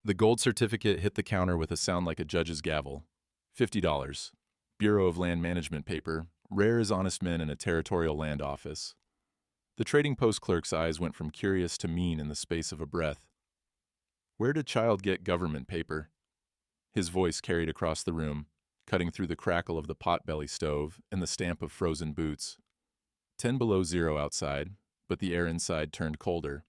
The gold certificate hit the counter with a sound like a judge's gavel. $50. Bureau of Land Management paper, rare as honest men in a territorial land office. The trading post clerk's eyes went from curious to mean in the space of a breath. Where did child get government paper? His voice carried across the room, cutting through the crackle of the potbelly stove and the stamp of frozen boots. 10 below zero outside, but the air inside turned colder.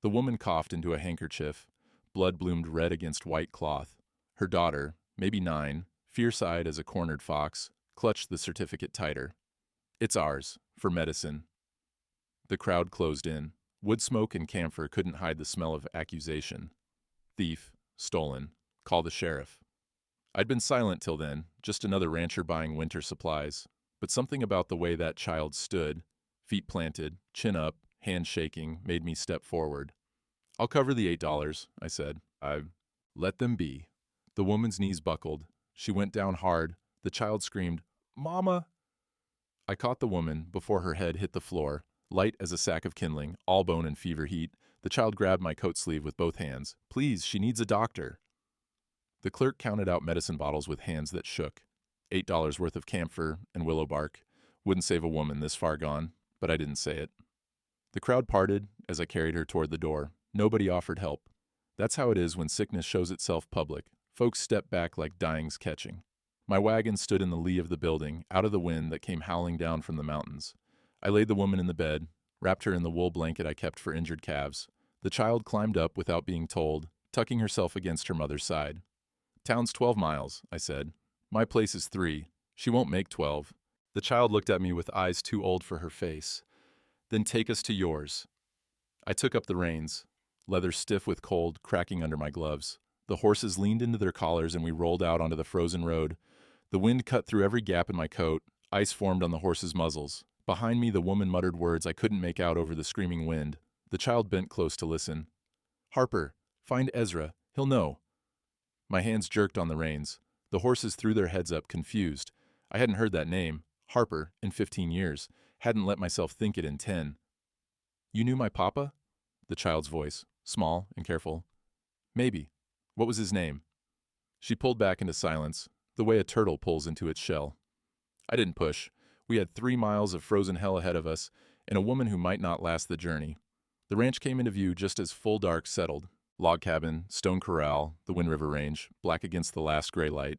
The woman coughed into a handkerchief. Blood bloomed red against white cloth. Her daughter, maybe 9, fierce-eyed as a cornered fox, clutched the certificate tighter. It's ours, for medicine. The crowd closed in. Wood smoke and camphor couldn't hide the smell of accusation. Thief, stolen, call the sheriff. I'd been silent till then, just another rancher buying winter supplies. But something about the way that child stood, feet planted, chin up, hand shaking, made me step forward. I'll cover the $8, I said. Let them be. The woman's knees buckled. She went down hard. The child screamed, Mama! I caught the woman before her head hit the floor, light as a sack of kindling, all bone and fever heat. The child grabbed my coat sleeve with both hands. Please, she needs a doctor. The clerk counted out medicine bottles with hands that shook. $8 worth of camphor and willow bark. Wouldn't save a woman this far gone, but I didn't say it. The crowd parted as I carried her toward the door. Nobody offered help. That's how it is when sickness shows itself public. Folks step back like dying's catching. My wagon stood in the lee of the building, out of the wind that came howling down from the mountains. I laid the woman in the bed, wrapped her in the wool blanket I kept for injured calves. The child climbed up without being told, tucking herself against her mother's side. Town's 12 miles, I said. My place is 3. She won't make 12. The child looked at me with eyes too old for her face. Then take us to yours. I took up the reins, leather stiff with cold, cracking under my gloves. The horses leaned into their collars and we rolled out onto the frozen road. The wind cut through every gap in my coat. Ice formed on the horses' muzzles. Behind me, the woman muttered words I couldn't make out over the screaming wind. The child bent close to listen. Harper, find Ezra. He'll know. My hands jerked on the reins. The horses threw their heads up, confused. I hadn't heard that name, Harper, in 15 years. Hadn't let myself think it in 10. You knew my papa? The child's voice, small and careful. Maybe. What was his name? She pulled back into silence, the way a turtle pulls into its shell. I didn't push. We had 3 miles of frozen hell ahead of us, and a woman who might not last the journey. The ranch came into view just as full dark settled. Log cabin, stone corral, the Wind River Range, black against the last gray light.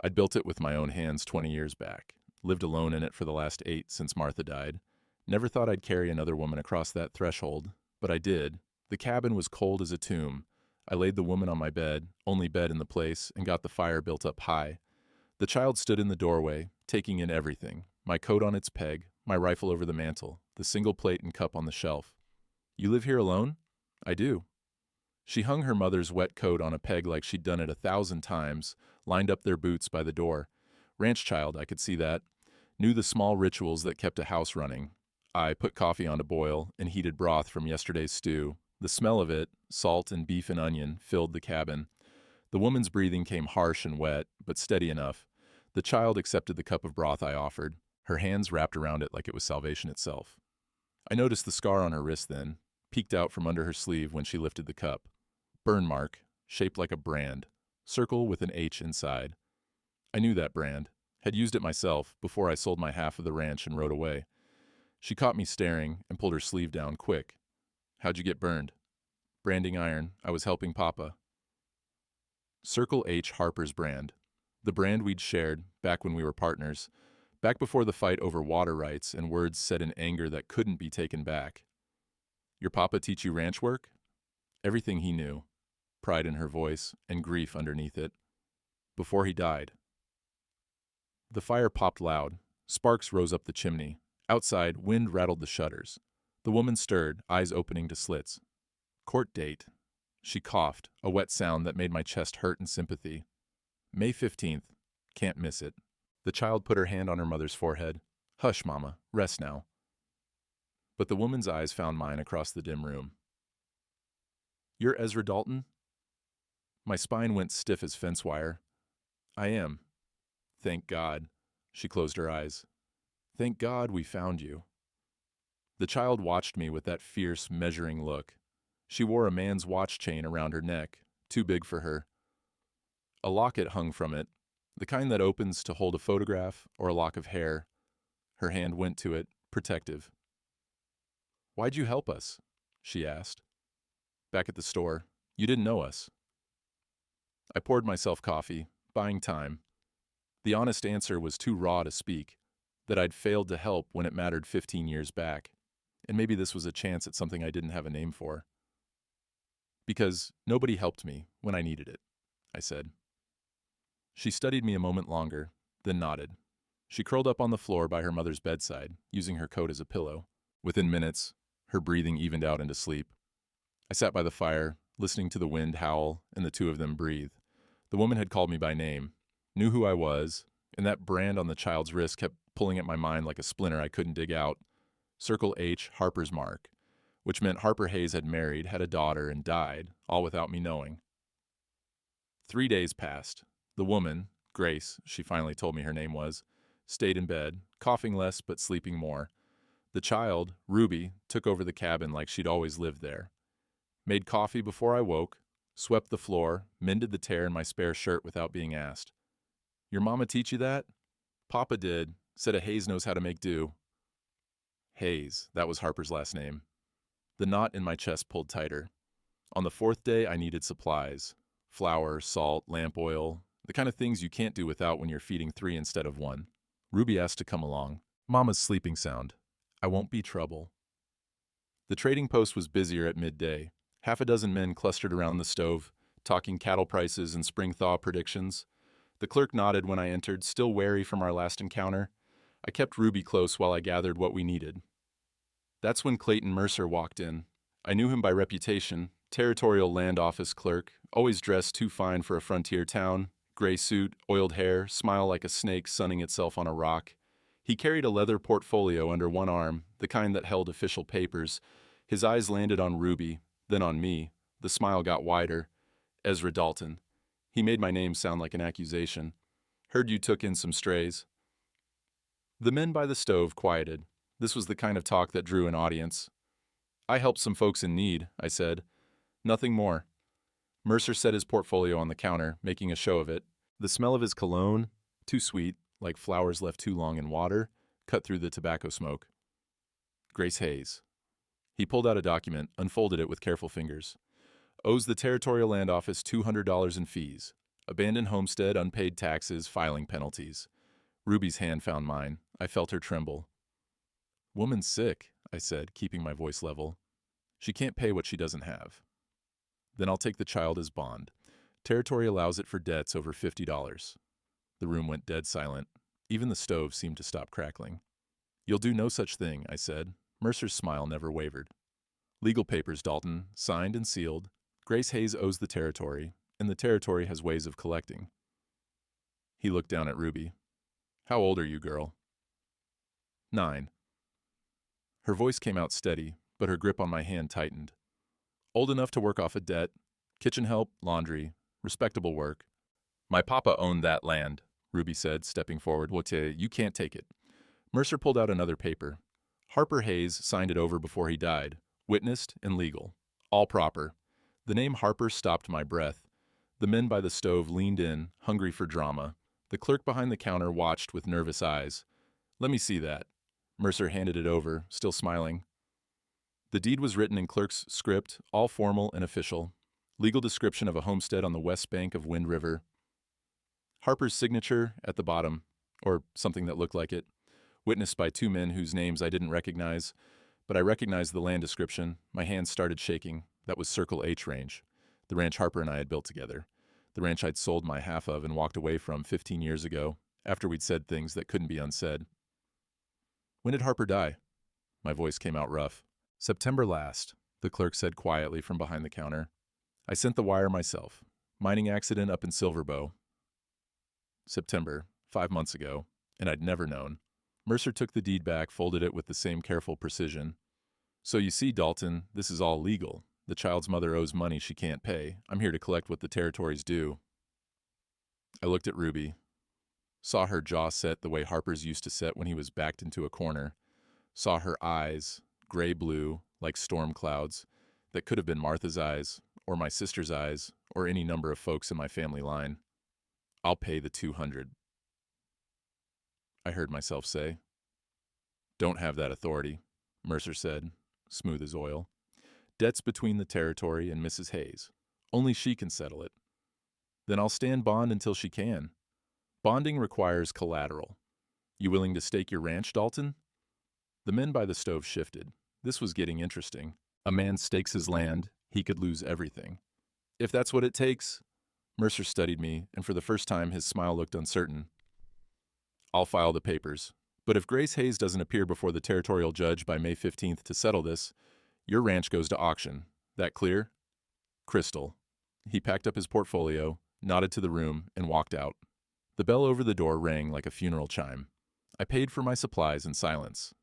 I'd built it with my own hands 20 years back. Lived alone in it for the last 8 since Martha died. Never thought I'd carry another woman across that threshold, but I did. The cabin was cold as a tomb. I laid the woman on my bed, only bed in the place, and got the fire built up high. The child stood in the doorway, taking in everything. My coat on its peg, my rifle over the mantel, the single plate and cup on the shelf. You live here alone? I do. She hung her mother's wet coat on a peg like she'd done it 1,000 times, lined up their boots by the door. Ranch child, I could see that. Knew the small rituals that kept a house running. I put coffee on to boil and heated broth from yesterday's stew. The smell of it, salt and beef and onion, filled the cabin. The woman's breathing came harsh and wet, but steady enough. The child accepted the cup of broth I offered, her hands wrapped around it like it was salvation itself. I noticed the scar on her wrist then, peeked out from under her sleeve when she lifted the cup. Burn mark, shaped like a brand, circle with an H inside. I knew that brand, had used it myself before I sold my half of the ranch and rode away. She caught me staring and pulled her sleeve down quick. How'd you get burned? Branding iron. I was helping Papa. Circle H Harper's brand. The brand we'd shared back when we were partners, back before the fight over water rights and words said in anger that couldn't be taken back. Your Papa teach you ranch work? Everything he knew. Pride in her voice and grief underneath it. Before he died. The fire popped loud. Sparks rose up the chimney. Outside, wind rattled the shutters. The woman stirred, eyes opening to slits. Court date. She coughed, a wet sound that made my chest hurt in sympathy. May 15th. Can't miss it. The child put her hand on her mother's forehead. Hush, Mama. Rest now. But the woman's eyes found mine across the dim room. You're Ezra Dalton? My spine went stiff as fence wire. I am. Thank God. She closed her eyes. Thank God we found you. The child watched me with that fierce, measuring look. She wore a man's watch chain around her neck, too big for her. A locket hung from it, the kind that opens to hold a photograph or a lock of hair. Her hand went to it, protective. "Why'd you help us?" she asked. "Back at the store. You didn't know us." I poured myself coffee, buying time. The honest answer was too raw to speak, that I'd failed to help when it mattered 15 years back, and maybe this was a chance at something I didn't have a name for. "Because nobody helped me when I needed it," I said. She studied me a moment longer, then nodded. She curled up on the floor by her mother's bedside, using her coat as a pillow. Within minutes, her breathing evened out into sleep. I sat by the fire, listening to the wind howl and the two of them breathe. The woman had called me by name, knew who I was, and that brand on the child's wrist kept pulling at my mind like a splinter I couldn't dig out. Circle H, Harper's mark, which meant Harper Hayes had married, had a daughter, and died, all without me knowing. 3 days passed. The woman, Grace, she finally told me her name was, stayed in bed, coughing less but sleeping more. The child, Ruby, took over the cabin like she'd always lived there. Made coffee before I woke, swept the floor, mended the tear in my spare shirt without being asked. "Your mama teach you that?" "Papa did, said a Hayes knows how to make do." Hayes, that was Harper's last name. The knot in my chest pulled tighter. On the 4th day, I needed supplies. Flour, salt, lamp oil, the kind of things you can't do without when you're feeding 3 instead of 1. Ruby asked to come along. Mama's sleeping sound. I won't be trouble. The trading post was busier at midday. 6 men clustered around the stove, talking cattle prices and spring thaw predictions. The clerk nodded when I entered, still wary from our last encounter. I kept Ruby close while I gathered what we needed. That's when Clayton Mercer walked in. I knew him by reputation, territorial land office clerk, always dressed too fine for a frontier town, gray suit, oiled hair, smile like a snake sunning itself on a rock. He carried a leather portfolio under one arm, the kind that held official papers. His eyes landed on Ruby, then on me. The smile got wider. "Ezra Dalton." He made my name sound like an accusation. "Heard you took in some strays." The men by the stove quieted. This was the kind of talk that drew an audience. "I helped some folks in need," I said. "Nothing more." Mercer set his portfolio on the counter, making a show of it. The smell of his cologne, too sweet, like flowers left too long in water, cut through the tobacco smoke. Grace Hayes. He pulled out a document, unfolded it with careful fingers. "Owes the Territorial Land Office $200 in fees. Abandoned homestead, unpaid taxes, filing penalties." Ruby's hand found mine. I felt her tremble. "Woman's sick," I said, keeping my voice level. "She can't pay what she doesn't have." "Then I'll take the child as bond. Territory allows it for debts over $50. The room went dead silent. Even the stove seemed to stop crackling. "You'll do no such thing," I said. Mercer's smile never wavered. "Legal papers, Dalton, signed and sealed. Grace Hayes owes the territory, and the territory has ways of collecting." He looked down at Ruby. "How old are you, girl?" 9. Her voice came out steady, but her grip on my hand tightened. "Old enough to work off a debt, kitchen help, laundry, respectable work." "My papa owned that land," Ruby said, stepping forward. "You can't take it." Mercer pulled out another paper. Harper Hayes signed it over before he died. Witnessed and legal. All proper. The name Harper stopped my breath. The men by the stove leaned in, hungry for drama. The clerk behind the counter watched with nervous eyes. "Let me see that." Mercer handed it over, still smiling. The deed was written in clerk's script, all formal and official. Legal description of a homestead on the west bank of Wind River. Harper's signature at the bottom, or something that looked like it. Witnessed by 2 men whose names I didn't recognize, but I recognized the land description. My hands started shaking. That was Circle H range, the ranch Harper and I had built together. The ranch I'd sold my half of and walked away from 15 years ago, after we'd said things that couldn't be unsaid. "When did Harper die?" My voice came out rough. "September last," the clerk said quietly from behind the counter. "I sent the wire myself. Mining accident up in Silverbow." September, 5 months ago, and I'd never known. Mercer took the deed back, folded it with the same careful precision. "So you see, Dalton, this is all legal. The child's mother owes money she can't pay. I'm here to collect what the territories due." I looked at Ruby. Saw her jaw set the way Harper's used to set when he was backed into a corner. Saw her eyes, gray-blue, like storm clouds, that could have been Martha's eyes, or my sister's eyes, or any number of folks in my family line. I'll pay the 200, I heard myself say. Don't have that authority, Mercer said, smooth as oil. Debt's between the territory and Mrs. Hayes. Only she can settle it. Then I'll stand bond until she can. Bonding requires collateral. You willing to stake your ranch, Dalton? The men by the stove shifted. This was getting interesting. A man stakes his land, he could lose everything. If that's what it takes. Mercer studied me, and for the first time his smile looked uncertain. I'll file the papers. But if Grace Hayes doesn't appear before the territorial judge by May 15th to settle this, your ranch goes to auction. That clear? Crystal. He packed up his portfolio, nodded to the room, and walked out. The bell over the door rang like a funeral chime. I paid for my supplies in silence.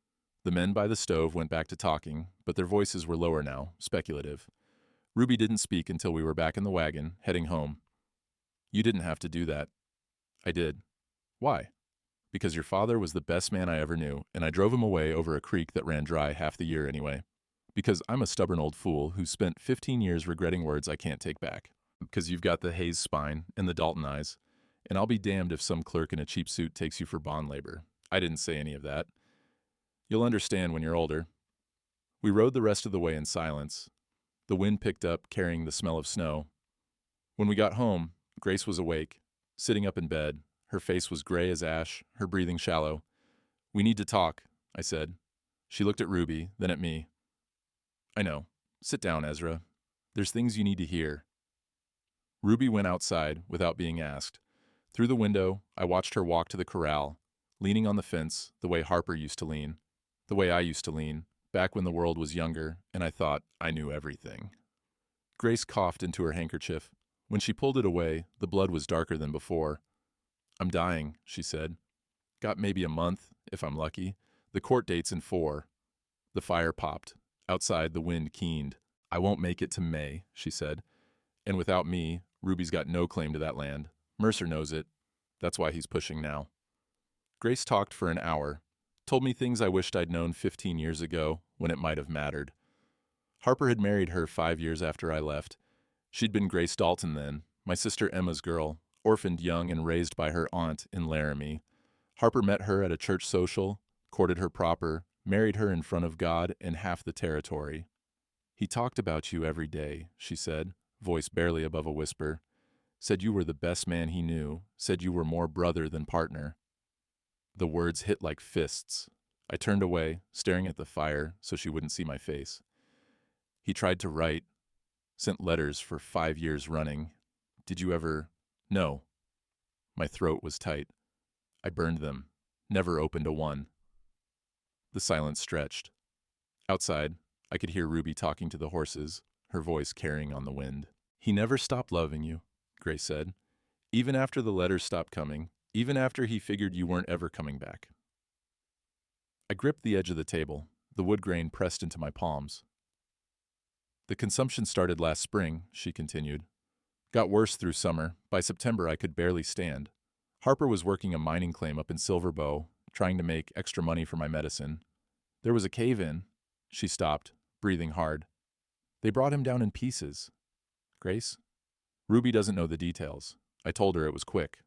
The men by the stove went back to talking, but their voices were lower now, speculative. Ruby didn't speak until we were back in the wagon, heading home. You didn't have to do that. I did. Why? Because your father was the best man I ever knew, and I drove him away over a creek that ran dry half the year anyway. Because I'm a stubborn old fool who spent 15 years regretting words I can't take back. Because you've got the Hayes spine and the Dalton eyes, and I'll be damned if some clerk in a cheap suit takes you for bond labor. I didn't say any of that. You'll understand when you're older. We rode the rest of the way in silence. The wind picked up, carrying the smell of snow. When we got home, Grace was awake, sitting up in bed. Her face was gray as ash, her breathing shallow. We need to talk, I said. She looked at Ruby, then at me. I know. Sit down, Ezra. There's things you need to hear. Ruby went outside without being asked. Through the window, I watched her walk to the corral, leaning on the fence the way Harper used to lean, the way I used to lean, back when the world was younger and I thought I knew everything. Grace coughed into her handkerchief. When she pulled it away, the blood was darker than before. I'm dying, she said. Got maybe a month, if I'm lucky. The court date's in 4. The fire popped. Outside, the wind keened. I won't make it to May, she said. And without me, Ruby's got no claim to that land. Mercer knows it. That's why he's pushing now. Grace talked for an hour, told me things I wished I'd known 15 years ago when it might have mattered. Harper had married her 5 years after I left. She'd been Grace Dalton then, my sister Emma's girl, orphaned young and raised by her aunt in Laramie. Harper met her at a church social, courted her proper, married her in front of God and half the territory. He talked about you every day, she said, voice barely above a whisper. Said you were the best man he knew, said you were more brother than partner. The words hit like fists. I turned away, staring at the fire so she wouldn't see my face. He tried to write, sent letters for 5 years running. Did you ever? No. My throat was tight. I burned them, never opened a one. The silence stretched. Outside, I could hear Ruby talking to the horses, her voice carrying on the wind. He never stopped loving you, Grace said. Even after the letters stopped coming, even after he figured you weren't ever coming back. I gripped the edge of the table, the wood grain pressed into my palms. The consumption started last spring, she continued. Got worse through summer. By September, I could barely stand. Harper was working a mining claim up in Silver Bow, trying to make extra money for my medicine. There was a cave-in. She stopped, breathing hard. They brought him down in pieces. Grace? Ruby doesn't know the details. I told her it was quick.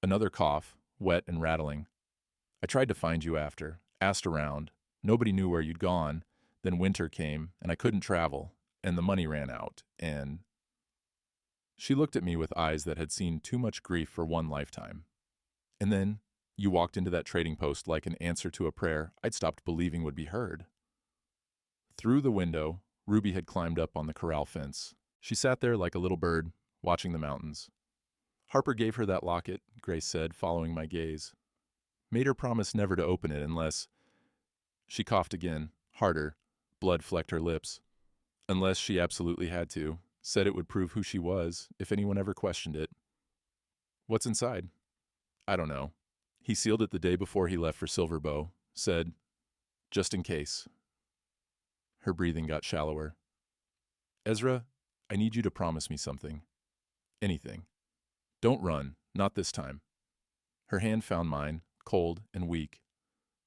Another cough, wet and rattling. I tried to find you after, asked around. Nobody knew where you'd gone. Then winter came, and I couldn't travel, and the money ran out, and... She looked at me with eyes that had seen too much grief for one lifetime. And then, you walked into that trading post like an answer to a prayer I'd stopped believing would be heard. Through the window, Ruby had climbed up on the corral fence. She sat there like a little bird, watching the mountains. Harper gave her that locket, Grace said, following my gaze. Made her promise never to open it unless... She coughed again, harder. Blood flecked her lips. Unless she absolutely had to. Said it would prove who she was, if anyone ever questioned it. What's inside? I don't know. He sealed it the day before he left for Silver Bow. Said, just in case. Her breathing got shallower. Ezra, I need you to promise me something. Anything. Don't run, not this time. Her hand found mine, cold and weak.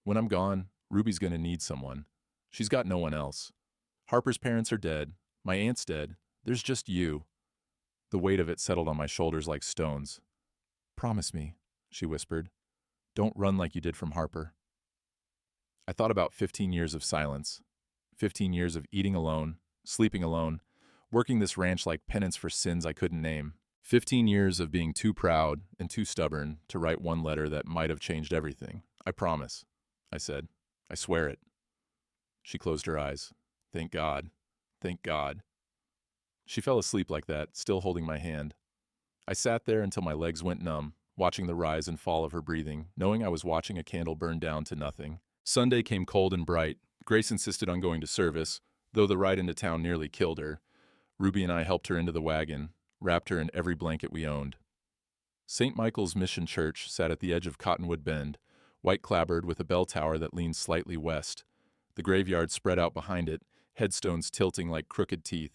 When I'm gone, Ruby's gonna need someone. She's got no one else. Harper's parents are dead. My aunt's dead. There's just you. The weight of it settled on my shoulders like stones. Promise me, she whispered. Don't run like you did from Harper. I thought about 15 years of silence. 15 years of eating alone, sleeping alone, working this ranch like penance for sins I couldn't name. 15 years of being too proud and too stubborn to write one letter that might have changed everything. I promise, I said. I swear it. She closed her eyes. Thank God. Thank God. She fell asleep like that, still holding my hand. I sat there until my legs went numb, watching the rise and fall of her breathing, knowing I was watching a candle burn down to nothing. Sunday came cold and bright. Grace insisted on going to service, though the ride into town nearly killed her. Ruby and I helped her into the wagon, wrapped her in every blanket we owned. St. Michael's Mission Church sat at the edge of Cottonwood Bend, white-clapboard with a bell tower that leaned slightly west. The graveyard spread out behind it, headstones tilting like crooked teeth.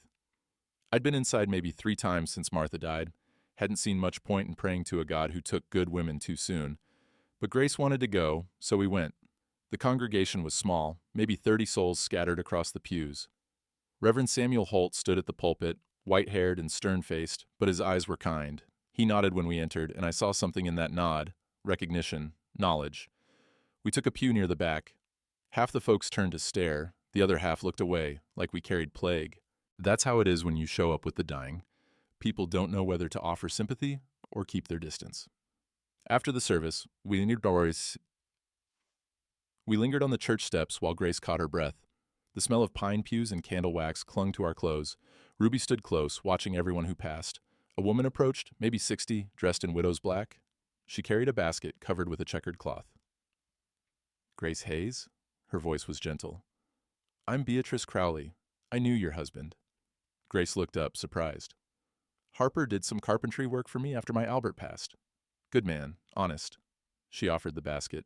I'd been inside maybe 3 times since Martha died. Hadn't seen much point in praying to a God who took good women too soon. But Grace wanted to go, so we went. The congregation was small, maybe 30 souls scattered across the pews. Reverend Samuel Holt stood at the pulpit, white-haired and stern-faced, but his eyes were kind. He nodded when we entered, and I saw something in that nod. Recognition. Knowledge. We took a pew near the back. Half the folks turned to stare, the other half looked away, like we carried plague. That's how it is when you show up with the dying. People don't know whether to offer sympathy or keep their distance. After the service, we lingered on the church steps while Grace caught her breath. The smell of pine pews and candle wax clung to our clothes. Ruby stood close, watching everyone who passed. A woman approached, maybe 60, dressed in widow's black. She carried a basket covered with a checkered cloth. Grace Hayes? Her voice was gentle. I'm Beatrice Crowley. I knew your husband. Grace looked up, surprised. Harper did some carpentry work for me after my Albert passed. Good man, honest. She offered the basket.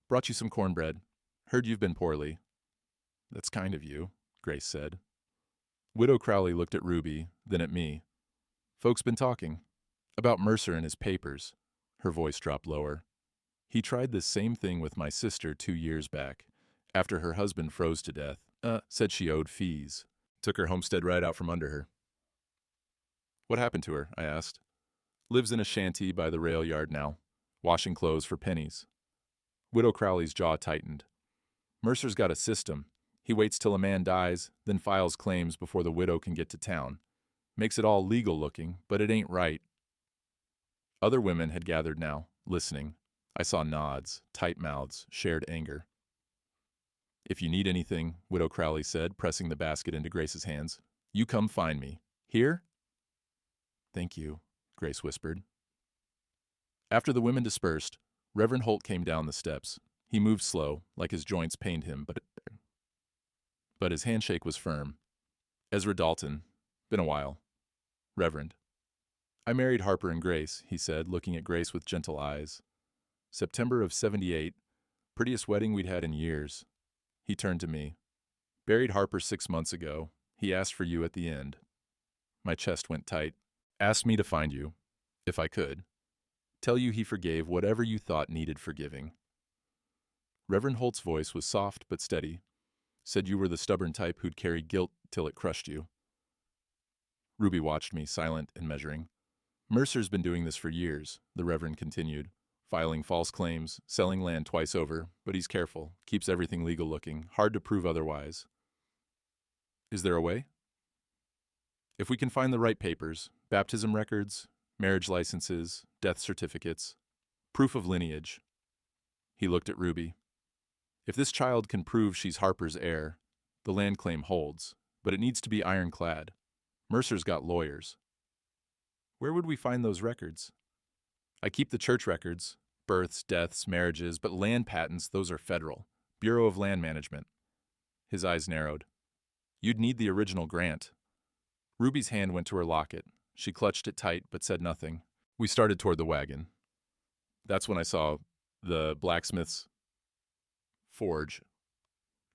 Brought you some cornbread. Heard you've been poorly. That's kind of you, Grace said. Widow Crowley looked at Ruby, then at me. Folks been talking. About Mercer and his papers. Her voice dropped lower. He tried the same thing with my sister 2 years back, after her husband froze to death. Said she owed fees. Took her homestead right out from under her. What happened to her? I asked. Lives in a shanty by the rail yard now, washing clothes for pennies. Widow Crowley's jaw tightened. Mercer's got a system. He waits till a man dies, then files claims before the widow can get to town. Makes it all legal looking, but it ain't right. Other women had gathered now, listening. I saw nods, tight mouths, shared anger. If you need anything, Widow Crowley said, pressing the basket into Grace's hands, you come find me. Here? Thank you, Grace whispered. After the women dispersed, Reverend Holt came down the steps. He moved slow, like his joints pained him, but his handshake was firm. Ezra Dalton. Been a while. Reverend. I married Harper and Grace, he said, looking at Grace with gentle eyes. September of '78. Prettiest wedding we'd had in years. He turned to me. Buried Harper 6 months ago. He asked for you at the end. My chest went tight. Asked me to find you, if I could. Tell you he forgave whatever you thought needed forgiving. Reverend Holt's voice was soft but steady. Said you were the stubborn type who'd carry guilt till it crushed you. Ruby watched me, silent and measuring. Mercer's been doing this for years, the Reverend continued. Filing false claims, selling land twice over, but he's careful, keeps everything legal looking, hard to prove otherwise. Is there a way? If we can find the right papers, baptism records, marriage licenses, death certificates, proof of lineage. He looked at Ruby. If this child can prove she's Harper's heir, the land claim holds, but it needs to be ironclad. Mercer's got lawyers. Where would we find those records? I keep the church records, births, deaths, marriages, but land patents, those are federal. Bureau of Land Management. His eyes narrowed. You'd need the original grant. Ruby's hand went to her locket. She clutched it tight, but said nothing. We started toward the wagon. That's when I saw the blacksmith's forge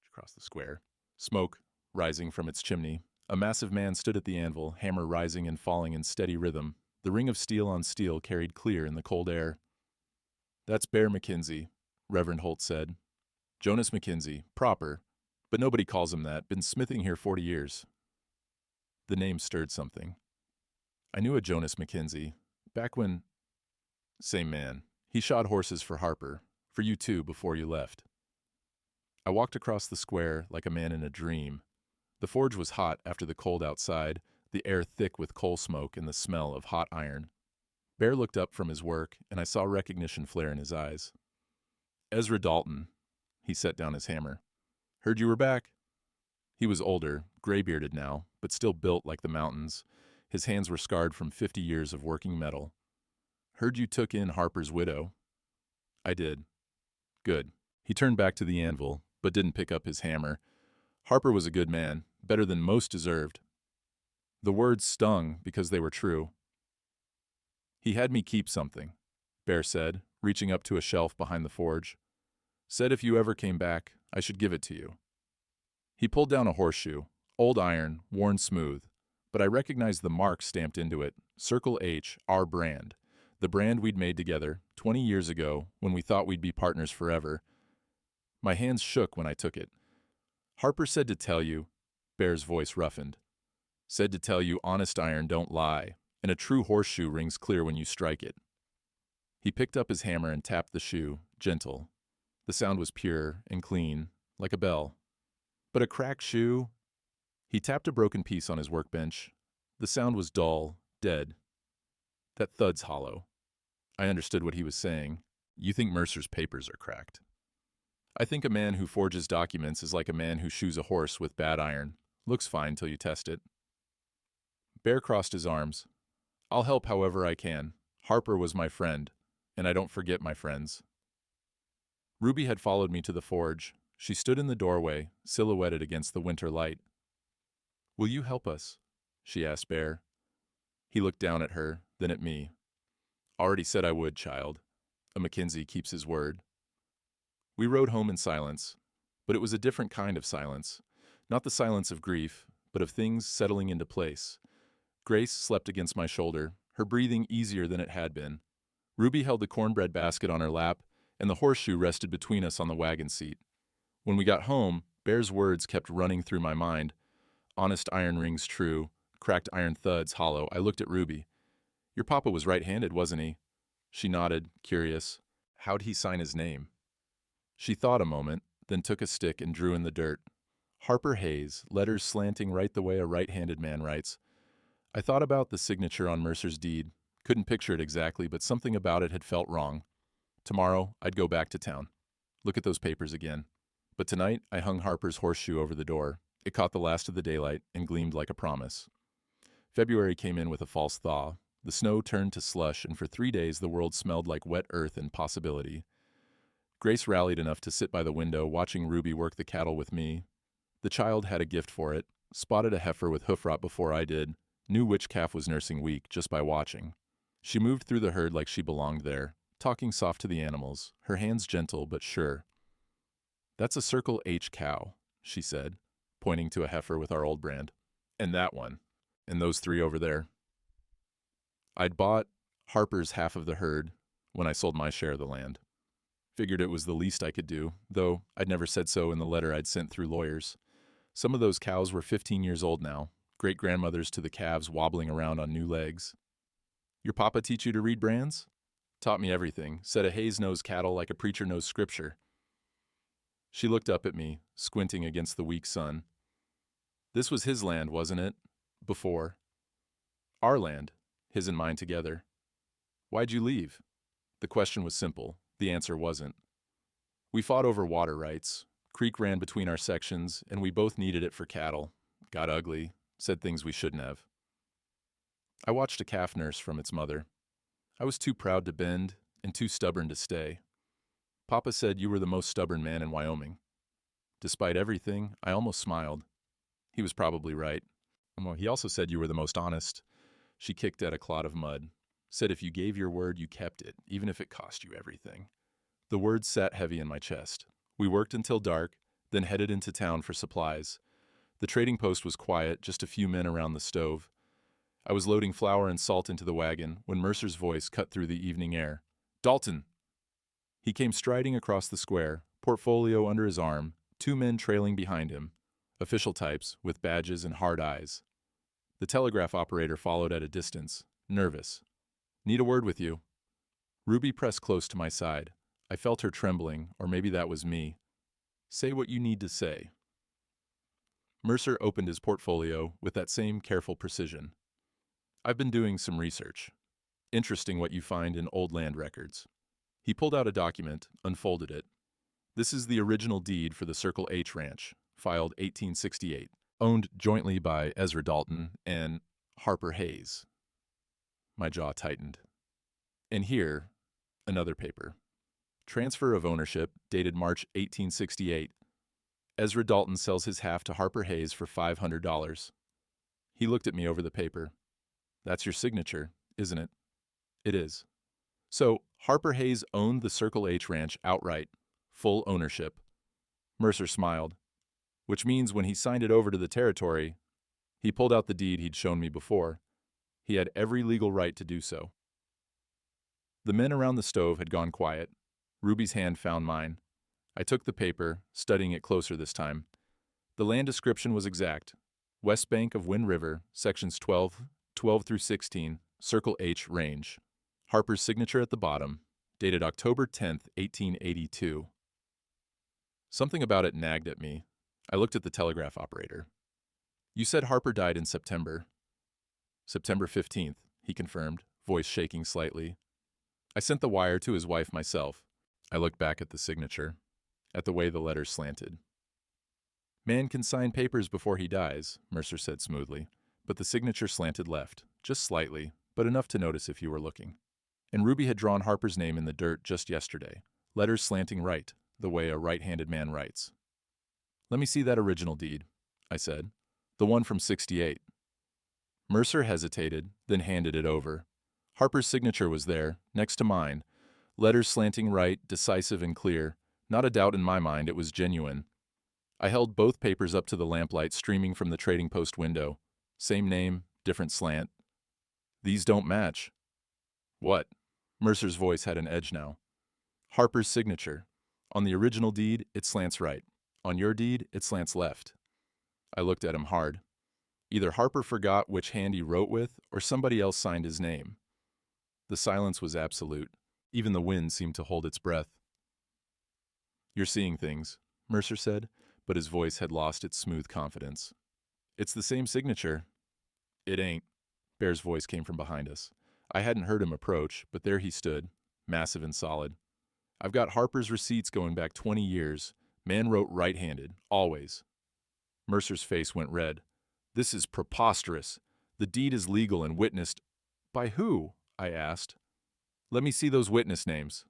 across the square. Smoke rising from its chimney. A massive man stood at the anvil, hammer rising and falling in steady rhythm. The ring of steel on steel carried clear in the cold air. That's Bear McKenzie, Reverend Holt said. Jonas McKenzie, proper, but nobody calls him that. Been smithing here 40 years. The name stirred something. I knew a Jonas McKenzie, back when... Same man. He shod horses for Harper, for you too, before you left. I walked across the square like a man in a dream. The forge was hot after the cold outside, the air thick with coal smoke and the smell of hot iron. Bear looked up from his work, and I saw recognition flare in his eyes. Ezra Dalton. He set down his hammer. Heard you were back. He was older, gray-bearded now, but still built like the mountains. His hands were scarred from 50 years of working metal. Heard you took in Harper's widow. I did. Good. He turned back to the anvil, but didn't pick up his hammer. Harper was a good man, better than most deserved. The words stung because they were true. He had me keep something, Bear said, reaching up to a shelf behind the forge. Said if you ever came back, I should give it to you. He pulled down a horseshoe, old iron, worn smooth, but I recognized the mark stamped into it, Circle H, our brand, the brand we'd made together 20 years ago when we thought we'd be partners forever. My hands shook when I took it. Harper said to tell you, Bear's voice roughened, said to tell you honest iron don't lie, and a true horseshoe rings clear when you strike it. He picked up his hammer and tapped the shoe, gentle. The sound was pure and clean, like a bell. But a cracked shoe... He tapped a broken piece on his workbench. The sound was dull, dead. That thud's hollow. I understood what he was saying. You think Mercer's papers are cracked. I think a man who forges documents is like a man who shoes a horse with bad iron. Looks fine till you test it. Bear crossed his arms. I'll help however I can. Harper was my friend, and I don't forget my friends. Ruby had followed me to the forge. She stood in the doorway, silhouetted against the winter light. Will you help us? She asked Bear. He looked down at her, then at me. Already said I would, child. A Mackenzie keeps his word. We rode home in silence, but it was a different kind of silence. Not the silence of grief, but of things settling into place. Grace slept against my shoulder, her breathing easier than it had been. Ruby held the cornbread basket on her lap, and the horseshoe rested between us on the wagon seat. When we got home, Bear's words kept running through my mind. Honest iron rings true, cracked iron thuds hollow. I looked at Ruby. Your papa was right-handed, wasn't he? She nodded, curious. How'd he sign his name? She thought a moment, then took a stick and drew in the dirt. Harper Hayes, letters slanting right the way a right-handed man writes. I thought about the signature on Mercer's deed. Couldn't picture it exactly, but something about it had felt wrong. Tomorrow, I'd go back to town. Look at those papers again. But tonight, I hung Harper's horseshoe over the door. It caught the last of the daylight and gleamed like a promise. February came in with a false thaw. The snow turned to slush, and for 3 days the world smelled like wet earth and possibility. Grace rallied enough to sit by the window, watching Ruby work the cattle with me. The child had a gift for it, spotted a heifer with hoof rot before I did, knew which calf was nursing weak just by watching. She moved through the herd like she belonged there, talking soft to the animals, her hands gentle but sure. That's a Circle H cow, she said, pointing to a heifer with our old brand. And that one. And those 3 over there. I'd bought Harper's half of the herd when I sold my share of the land. Figured it was the least I could do, though I'd never said so in the letter I'd sent through lawyers. Some of those cows were 15 years old now, great-grandmothers to the calves wobbling around on new legs. Your papa teach you to read brands? Taught me everything, said a Hayes knows cattle like a preacher knows scripture. She looked up at me, squinting against the weak sun. This was his land, wasn't it? Before. Our land, his and mine together. Why'd you leave? The question was simple. The answer wasn't. We fought over water rights. Creek ran between our sections, and we both needed it for cattle. Got ugly, said things we shouldn't have. I watched a calf nurse from its mother. I was too proud to bend and too stubborn to stay. Papa said you were the most stubborn man in Wyoming. Despite everything, I almost smiled. He was probably right. He also said you were the most honest. She kicked at a clod of mud. Said if you gave your word, you kept it, even if it cost you everything. The words sat heavy in my chest. We worked until dark, then headed into town for supplies. The trading post was quiet, just a few men around the stove. I was loading flour and salt into the wagon when Mercer's voice cut through the evening air. Dalton! He came striding across the square, portfolio under his arm, 2 men trailing behind him, official types with badges and hard eyes. The telegraph operator followed at a distance, nervous. "Need a word with you." Ruby pressed close to my side. I felt her trembling, or maybe that was me. "Say what you need to say." Mercer opened his portfolio with that same careful precision. "I've been doing some research. Interesting what you find in old land records." He pulled out a document, unfolded it. "This is the original deed for the Circle H Ranch, filed 1868, owned jointly by Ezra Dalton and Harper Hayes." My jaw tightened. "And here, another paper. Transfer of ownership, dated March 1868. Ezra Dalton sells his half to Harper Hayes for $500. He looked at me over the paper. "That's your signature, isn't it?" "It is." "So, Harper Hayes owned the Circle H Ranch outright, full ownership." Mercer smiled. "Which means when he signed it over to the territory," he pulled out the deed he'd shown me before, "he had every legal right to do so." The men around the stove had gone quiet. Ruby's hand found mine. I took the paper, studying it closer this time. The land description was exact. West bank of Wind River, sections 12 through 16, Circle H Range. Harper's signature at the bottom, dated October 10th, 1882. Something about it nagged at me. I looked at the telegraph operator. "You said Harper died in September." "September 15th, he confirmed, voice shaking slightly. "I sent the wire to his wife myself." I looked back at the signature, at the way the letters slanted. "Man can sign papers before he dies," Mercer said smoothly, but the signature slanted left, just slightly, but enough to notice if you were looking. And Ruby had drawn Harper's name in the dirt just yesterday, letters slanting right, the way a right-handed man writes. "Let me see that original deed," I said, "the one from '68. Mercer hesitated, then handed it over. Harper's signature was there, next to mine, letters slanting right, decisive and clear. Not a doubt in my mind it was genuine. I held both papers up to the lamplight streaming from the trading post window. Same name, different slant. "These don't match." "What?" Mercer's voice had an edge now. "Harper's signature. On the original deed, it slants right. On your deed, it slants left." I looked at him hard. Either Harper forgot which hand he wrote with, or somebody else signed his name. The silence was absolute. Even the wind seemed to hold its breath. "You're seeing things," Mercer said, but his voice had lost its smooth confidence. "It's the same signature." "It ain't." Bear's voice came from behind us. I hadn't heard him approach, but there he stood, massive and solid. "I've got Harper's receipts going back 20 years. Man wrote right-handed, always." Mercer's face went red. "This is preposterous. The deed is legal and witnessed." "By who?" I asked. "Let me see those witness names."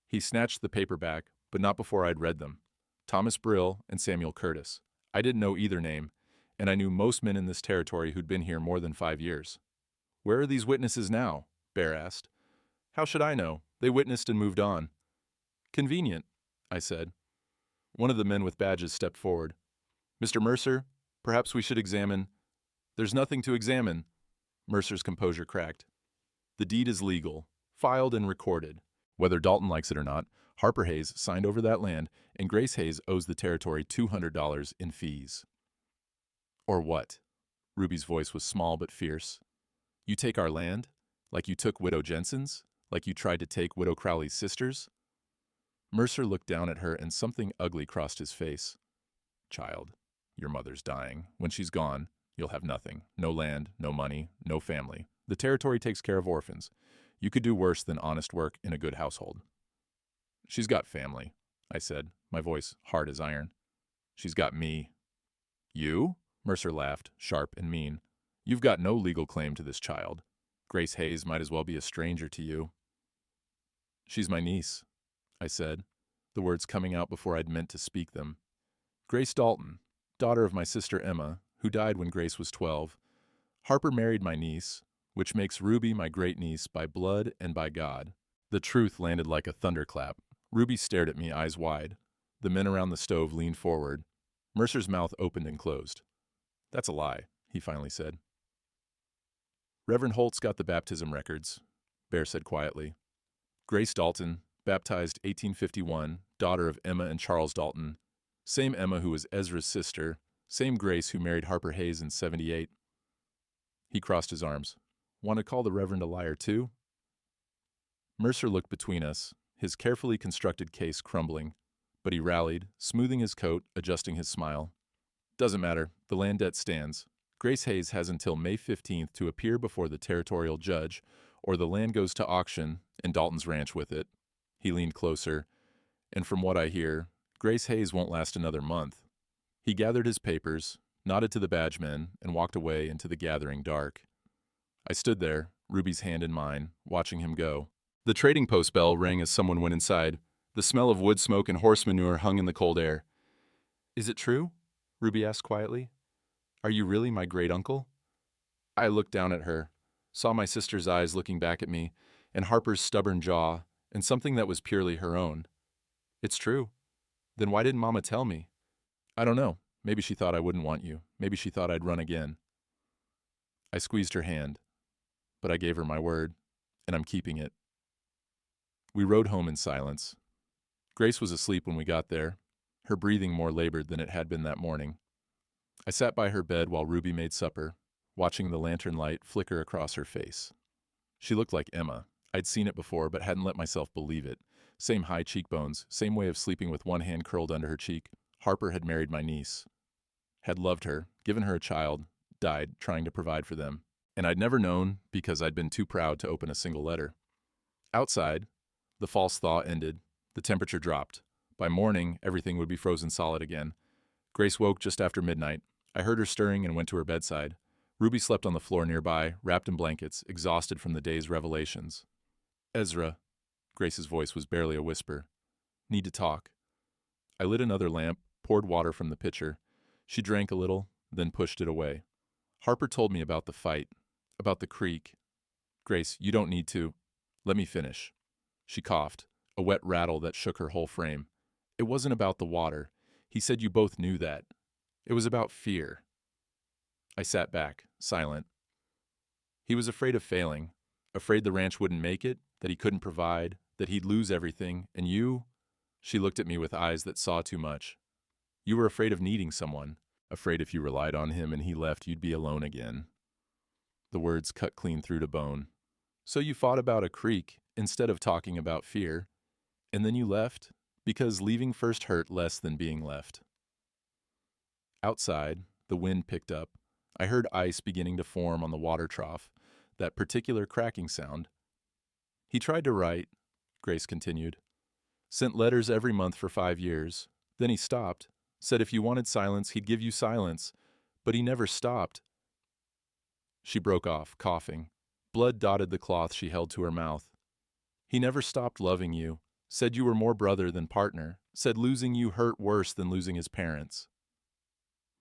He snatched the paper back, but not before I'd read them. Thomas Brill and Samuel Curtis. I didn't know either name, and I knew most men in this territory who'd been here more than 5 years. "Where are these witnesses now?" Bear asked. "How should I know? They witnessed and moved on." "Convenient," I said. One of the men with badges stepped forward. "Mr. Mercer, perhaps we should examine—" "There's nothing to examine." Mercer's composure cracked. "The deed is legal, filed and recorded. Whether Dalton likes it or not, Harper Hayes signed over that land, and Grace Hayes owes the territory $200 in fees." "Or what?" Ruby's voice was small but fierce. "You take our land? Like you took Widow Jensen's? Like you tried to take Widow Crowley's sisters?" Mercer looked down at her and something ugly crossed his face. "Child, your mother's dying. When she's gone, you'll have nothing. No land, no money, no family. The territory takes care of orphans. You could do worse than honest work in a good household." "She's got family," I said, my voice hard as iron. "She's got me." "You?" Mercer laughed, sharp and mean. "You've got no legal claim to this child. Grace Hayes might as well be a stranger to you." "She's my niece," I said, the words coming out before I'd meant to speak them. "Grace Dalton, daughter of my sister Emma, who died when Grace was 12. Harper married my niece, which makes Ruby my great-niece by blood and by God." The truth landed like a thunderclap. Ruby stared at me, eyes wide. The men around the stove leaned forward. Mercer's mouth opened and closed. "That's a lie," he finally said. "Reverend Holt's got the baptism records," Bear said quietly. "Grace Dalton, baptized 1851, daughter of Emma and Charles Dalton. Same Emma who was Ezra's sister, same Grace who married Harper Hayes in '78. He crossed his arms. Want to call the Reverend a liar too? Mercer looked between us, his carefully constructed case crumbling, but he rallied, smoothing his coat, adjusting his smile. Doesn't matter, the land debt stands. Grace Hayes has until May 15th to appear before the territorial judge, or the land goes to auction, and Dalton's ranch with it. He leaned closer, and from what I hear, Grace Hayes won't last another month. He gathered his papers, nodded to the badgemen, and walked away into the gathering dark. I stood there, Ruby's hand in mine, watching him go. The trading post bell rang as someone went inside. The smell of wood smoke and horse manure hung in the cold air. Is it true? Ruby asked quietly. Are you really my great-uncle? I looked down at her, saw my sister's eyes looking back at me, and Harper's stubborn jaw, and something that was purely her own. It's true. Then why didn't Mama tell me? I don't know. Maybe she thought I wouldn't want you. Maybe she thought I'd run again. I squeezed her hand, but I gave her my word, and I'm keeping it. We rode home in silence. Grace was asleep when we got there, her breathing more labored than it had been that morning. I sat by her bed while Ruby made supper, watching the lantern light flicker across her face. She looked like Emma. I'd seen it before, but hadn't let myself believe it. Same high cheekbones, same way of sleeping with one hand curled under her cheek. Harper had married my niece. Had loved her, given her a child, died trying to provide for them. And I'd never known because I'd been too proud to open a single letter. Outside, the false thaw ended. The temperature dropped. By morning, everything would be frozen solid again. Grace woke just after midnight. I heard her stirring and went to her bedside. Ruby slept on the floor nearby, wrapped in blankets, exhausted from the day's revelations. Ezra, Grace's voice was barely a whisper. Need to talk. I lit another lamp, poured water from the pitcher. She drank a little, then pushed it away. Harper told me about the fight, about the creek. Grace, you don't need to. Let me finish. She coughed, a wet rattle that shook her whole frame. It wasn't about the water. He said you both knew that. It was about fear. I sat back, silent. He was afraid of failing, afraid the ranch wouldn't make it, that he couldn't provide, that he'd lose everything, and you? She looked at me with eyes that saw too much. You were afraid of needing someone, afraid if you relied on him and he left, you'd be alone again. The words cut clean through to bone. So you fought about a creek instead of talking about fear, and then you left because leaving first hurt less than being left. Outside, the wind picked up. I heard ice beginning to form on the water trough, that particular cracking sound. He tried to write, Grace continued. Sent letters every month for 5 years. Then he stopped, said if you wanted silence, he'd give you silence, but he never stopped. She broke off, coughing. Blood dotted the cloth she held to her mouth. He never stopped loving you, said you were more brother than partner, said losing you hurt worse than losing his parents.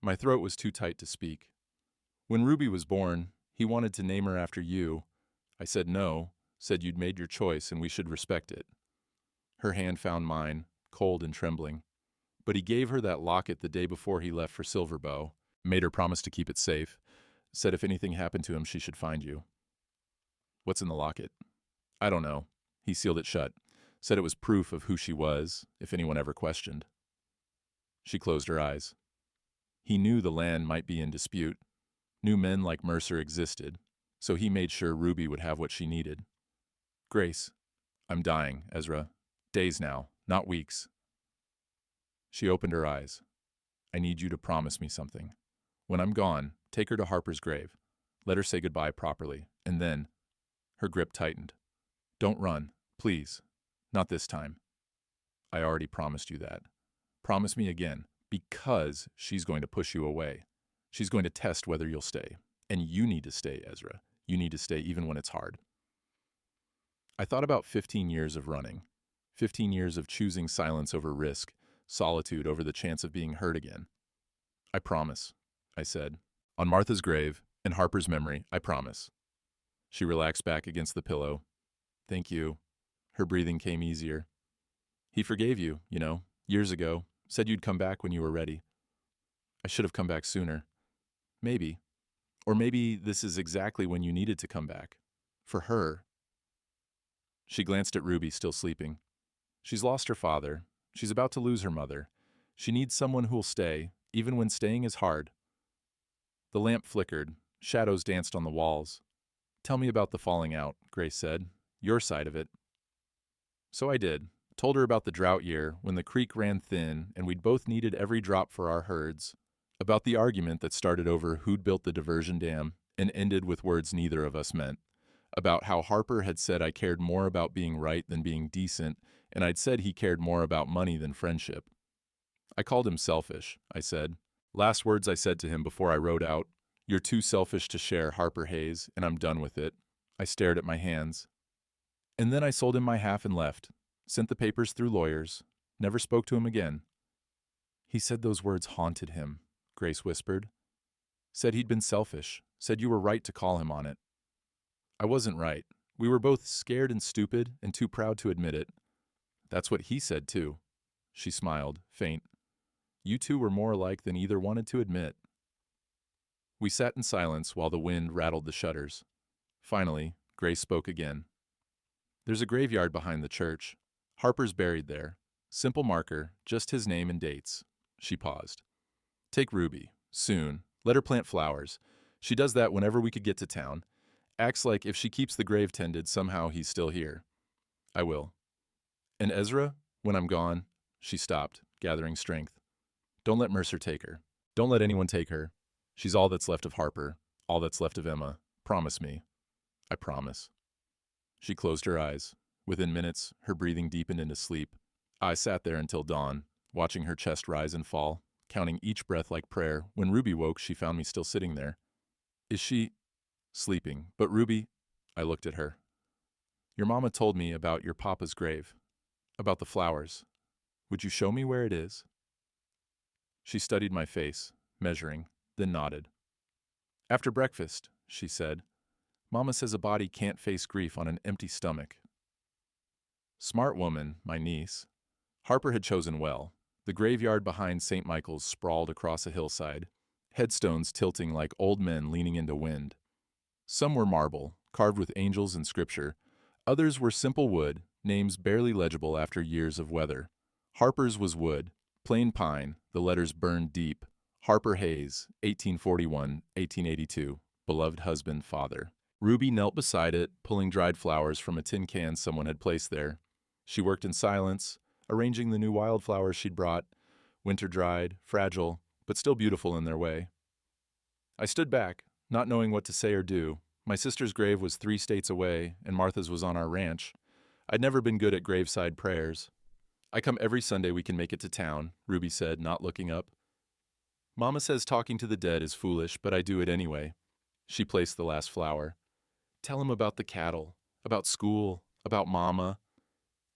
My throat was too tight to speak. When Ruby was born, he wanted to name her after you. I said no, said you'd made your choice and we should respect it. Her hand found mine, cold and trembling. But he gave her that locket the day before he left for Silverbow, made her promise to keep it safe, said if anything happened to him she should find you. What's in the locket? I don't know. He sealed it shut, said it was proof of who she was, if anyone ever questioned. She closed her eyes. He knew the land might be in dispute, knew men like Mercer existed, so he made sure Ruby would have what she needed. Grace, I'm dying, Ezra. Days now, not weeks. She opened her eyes. I need you to promise me something. When I'm gone, take her to Harper's grave. Let her say goodbye properly, and then... Her grip tightened. Don't run, please. Not this time. I already promised you that. Promise me again, because she's going to push you away. She's going to test whether you'll stay. And you need to stay, Ezra. You need to stay even when it's hard. I thought about 15 years of running. 15 years of choosing silence over risk, solitude over the chance of being hurt again. I promise, I said. On Martha's grave, in Harper's memory, I promise. She relaxed back against the pillow. Thank you. Her breathing came easier. He forgave you, years ago, said you'd come back when you were ready. I should have come back sooner. Maybe. Or maybe this is exactly when you needed to come back. For her. She glanced at Ruby, still sleeping. She's lost her father. She's about to lose her mother. She needs someone who'll stay, even when staying is hard. The lamp flickered, Shadows danced on the walls. "Tell me about the falling out," Grace said. "Your side of it." So I did. Told her about the drought year when the creek ran thin and we'd both needed every drop for our herds. About the argument that started over who'd built the diversion dam and ended with words neither of us meant. About how Harper had said I cared more about being right than being decent, and I'd said he cared more about money than friendship. I called him selfish, I said. Last words I said to him before I rode out, "You're too selfish to share, Harper Hayes, and I'm done with it." I stared at my hands. And then I sold him my half and left. Sent the papers through lawyers. Never spoke to him again. "He said those words haunted him," Grace whispered. "Said he'd been selfish. Said you were right to call him on it." I wasn't right. We were both scared and stupid and too proud to admit it. "That's what he said, too." She smiled, faint. "You two were more alike than either wanted to admit." We sat in silence while the wind rattled the shutters. Finally, Grace spoke again. "There's a graveyard behind the church. Harper's buried there. Simple marker, just his name and dates." She paused. "Take Ruby. Soon. Let her plant flowers. She does that whenever we could get to town. Acts like if she keeps the grave tended, somehow he's still here." "I will." "And Ezra, when I'm gone," she stopped, gathering strength. "Don't let Mercer take her. Don't let anyone take her. She's all that's left of Harper, all that's left of Emma. Promise me." "I promise." She closed her eyes. Within minutes, her breathing deepened into sleep. I sat there until dawn, watching her chest rise and fall, counting each breath like prayer. When Ruby woke, she found me still sitting there. "Is she—" "Sleeping. But Ruby—" I looked at her. "Your mama told me about your papa's grave. About the flowers. Would you show me where it is?" She studied my face, measuring, then nodded. "After breakfast," she said. "Mama says a body can't face grief on an empty stomach." Smart woman, my niece. Harper had chosen well. The graveyard behind St. Michael's sprawled across a hillside, headstones tilting like old men leaning into wind. Some were marble, carved with angels and scripture. Others were simple wood, names barely legible after years of weather. Harper's was wood, plain pine, the letters burned deep. Harper Hayes, 1841-1882, beloved husband, father. Ruby knelt beside it, pulling dried flowers from a tin can someone had placed there. She worked in silence, arranging the new wildflowers she'd brought, winter-dried, fragile, but still beautiful in their way. I stood back, not knowing what to say or do. My sister's grave was 3 states away, and Martha's was on our ranch. I'd never been good at graveside prayers. "I come every Sunday we can make it to town," Ruby said, not looking up. "Mama says talking to the dead is foolish, but I do it anyway." She placed the last flower. "Tell him about the cattle, about school, about Mama.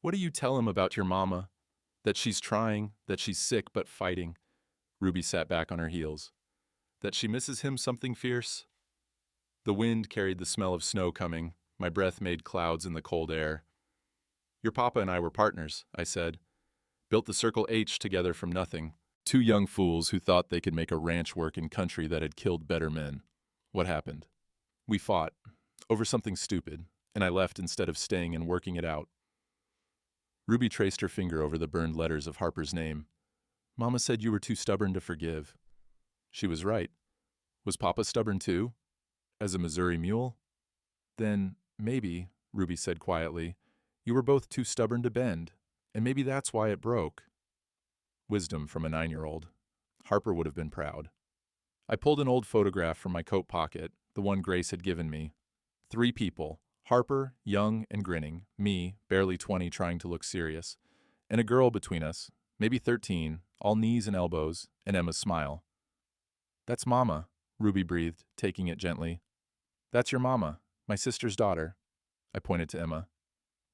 What do you tell him about your Mama? That she's trying, that she's sick but fighting." Ruby sat back on her heels. "That she misses him something fierce?" The wind carried the smell of snow coming. My breath made clouds in the cold air. "Your papa and I were partners," I said. "Built the Circle H together from nothing. 2 young fools who thought they could make a ranch work in country that had killed better men. What happened? We fought. Over something stupid, and I left instead of staying and working it out." Ruby traced her finger over the burned letters of Harper's name. "Mama said you were too stubborn to forgive." She was right. Was Papa stubborn too? As a Missouri mule? "Then, maybe," Ruby said quietly, "you were both too stubborn to bend, and maybe that's why it broke." Wisdom from a 9-year-old. Harper would have been proud. I pulled an old photograph from my coat pocket, the one Grace had given me. 3 people. Harper, young and grinning, me, barely 20 trying to look serious, and a girl between us, maybe 13, all knees and elbows, and Emma's smile. "That's Mama," Ruby breathed, taking it gently. "That's your Mama, my sister's daughter." I pointed to Emma.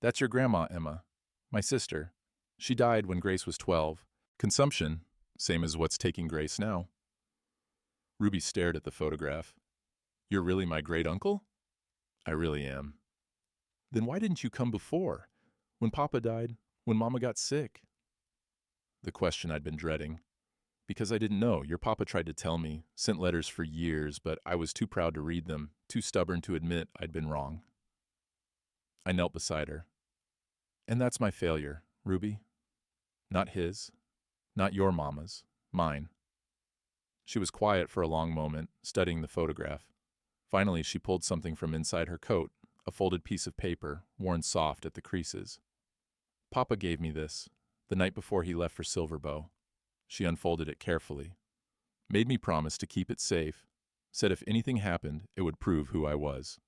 "That's your grandma, Emma, my sister. She died when Grace was 12. Consumption, same as what's taking Grace now." Ruby stared at the photograph. "You're really my great-uncle?" "I really am." "Then why didn't you come before? When Papa died? When Mama got sick?" The question I'd been dreading. "Because I didn't know. Your Papa tried to tell me, sent letters for years, but I was too proud to read them, too stubborn to admit I'd been wrong." I knelt beside her. "And that's my failure, Ruby. Not his. Not your Mama's. Mine." She was quiet for a long moment, studying the photograph. Finally, she pulled something from inside her coat, a folded piece of paper, worn soft at the creases. Papa gave me this, the night before he left for Silverbow. She unfolded it carefully. Made me promise to keep it safe. Said if anything happened, it would prove who I was.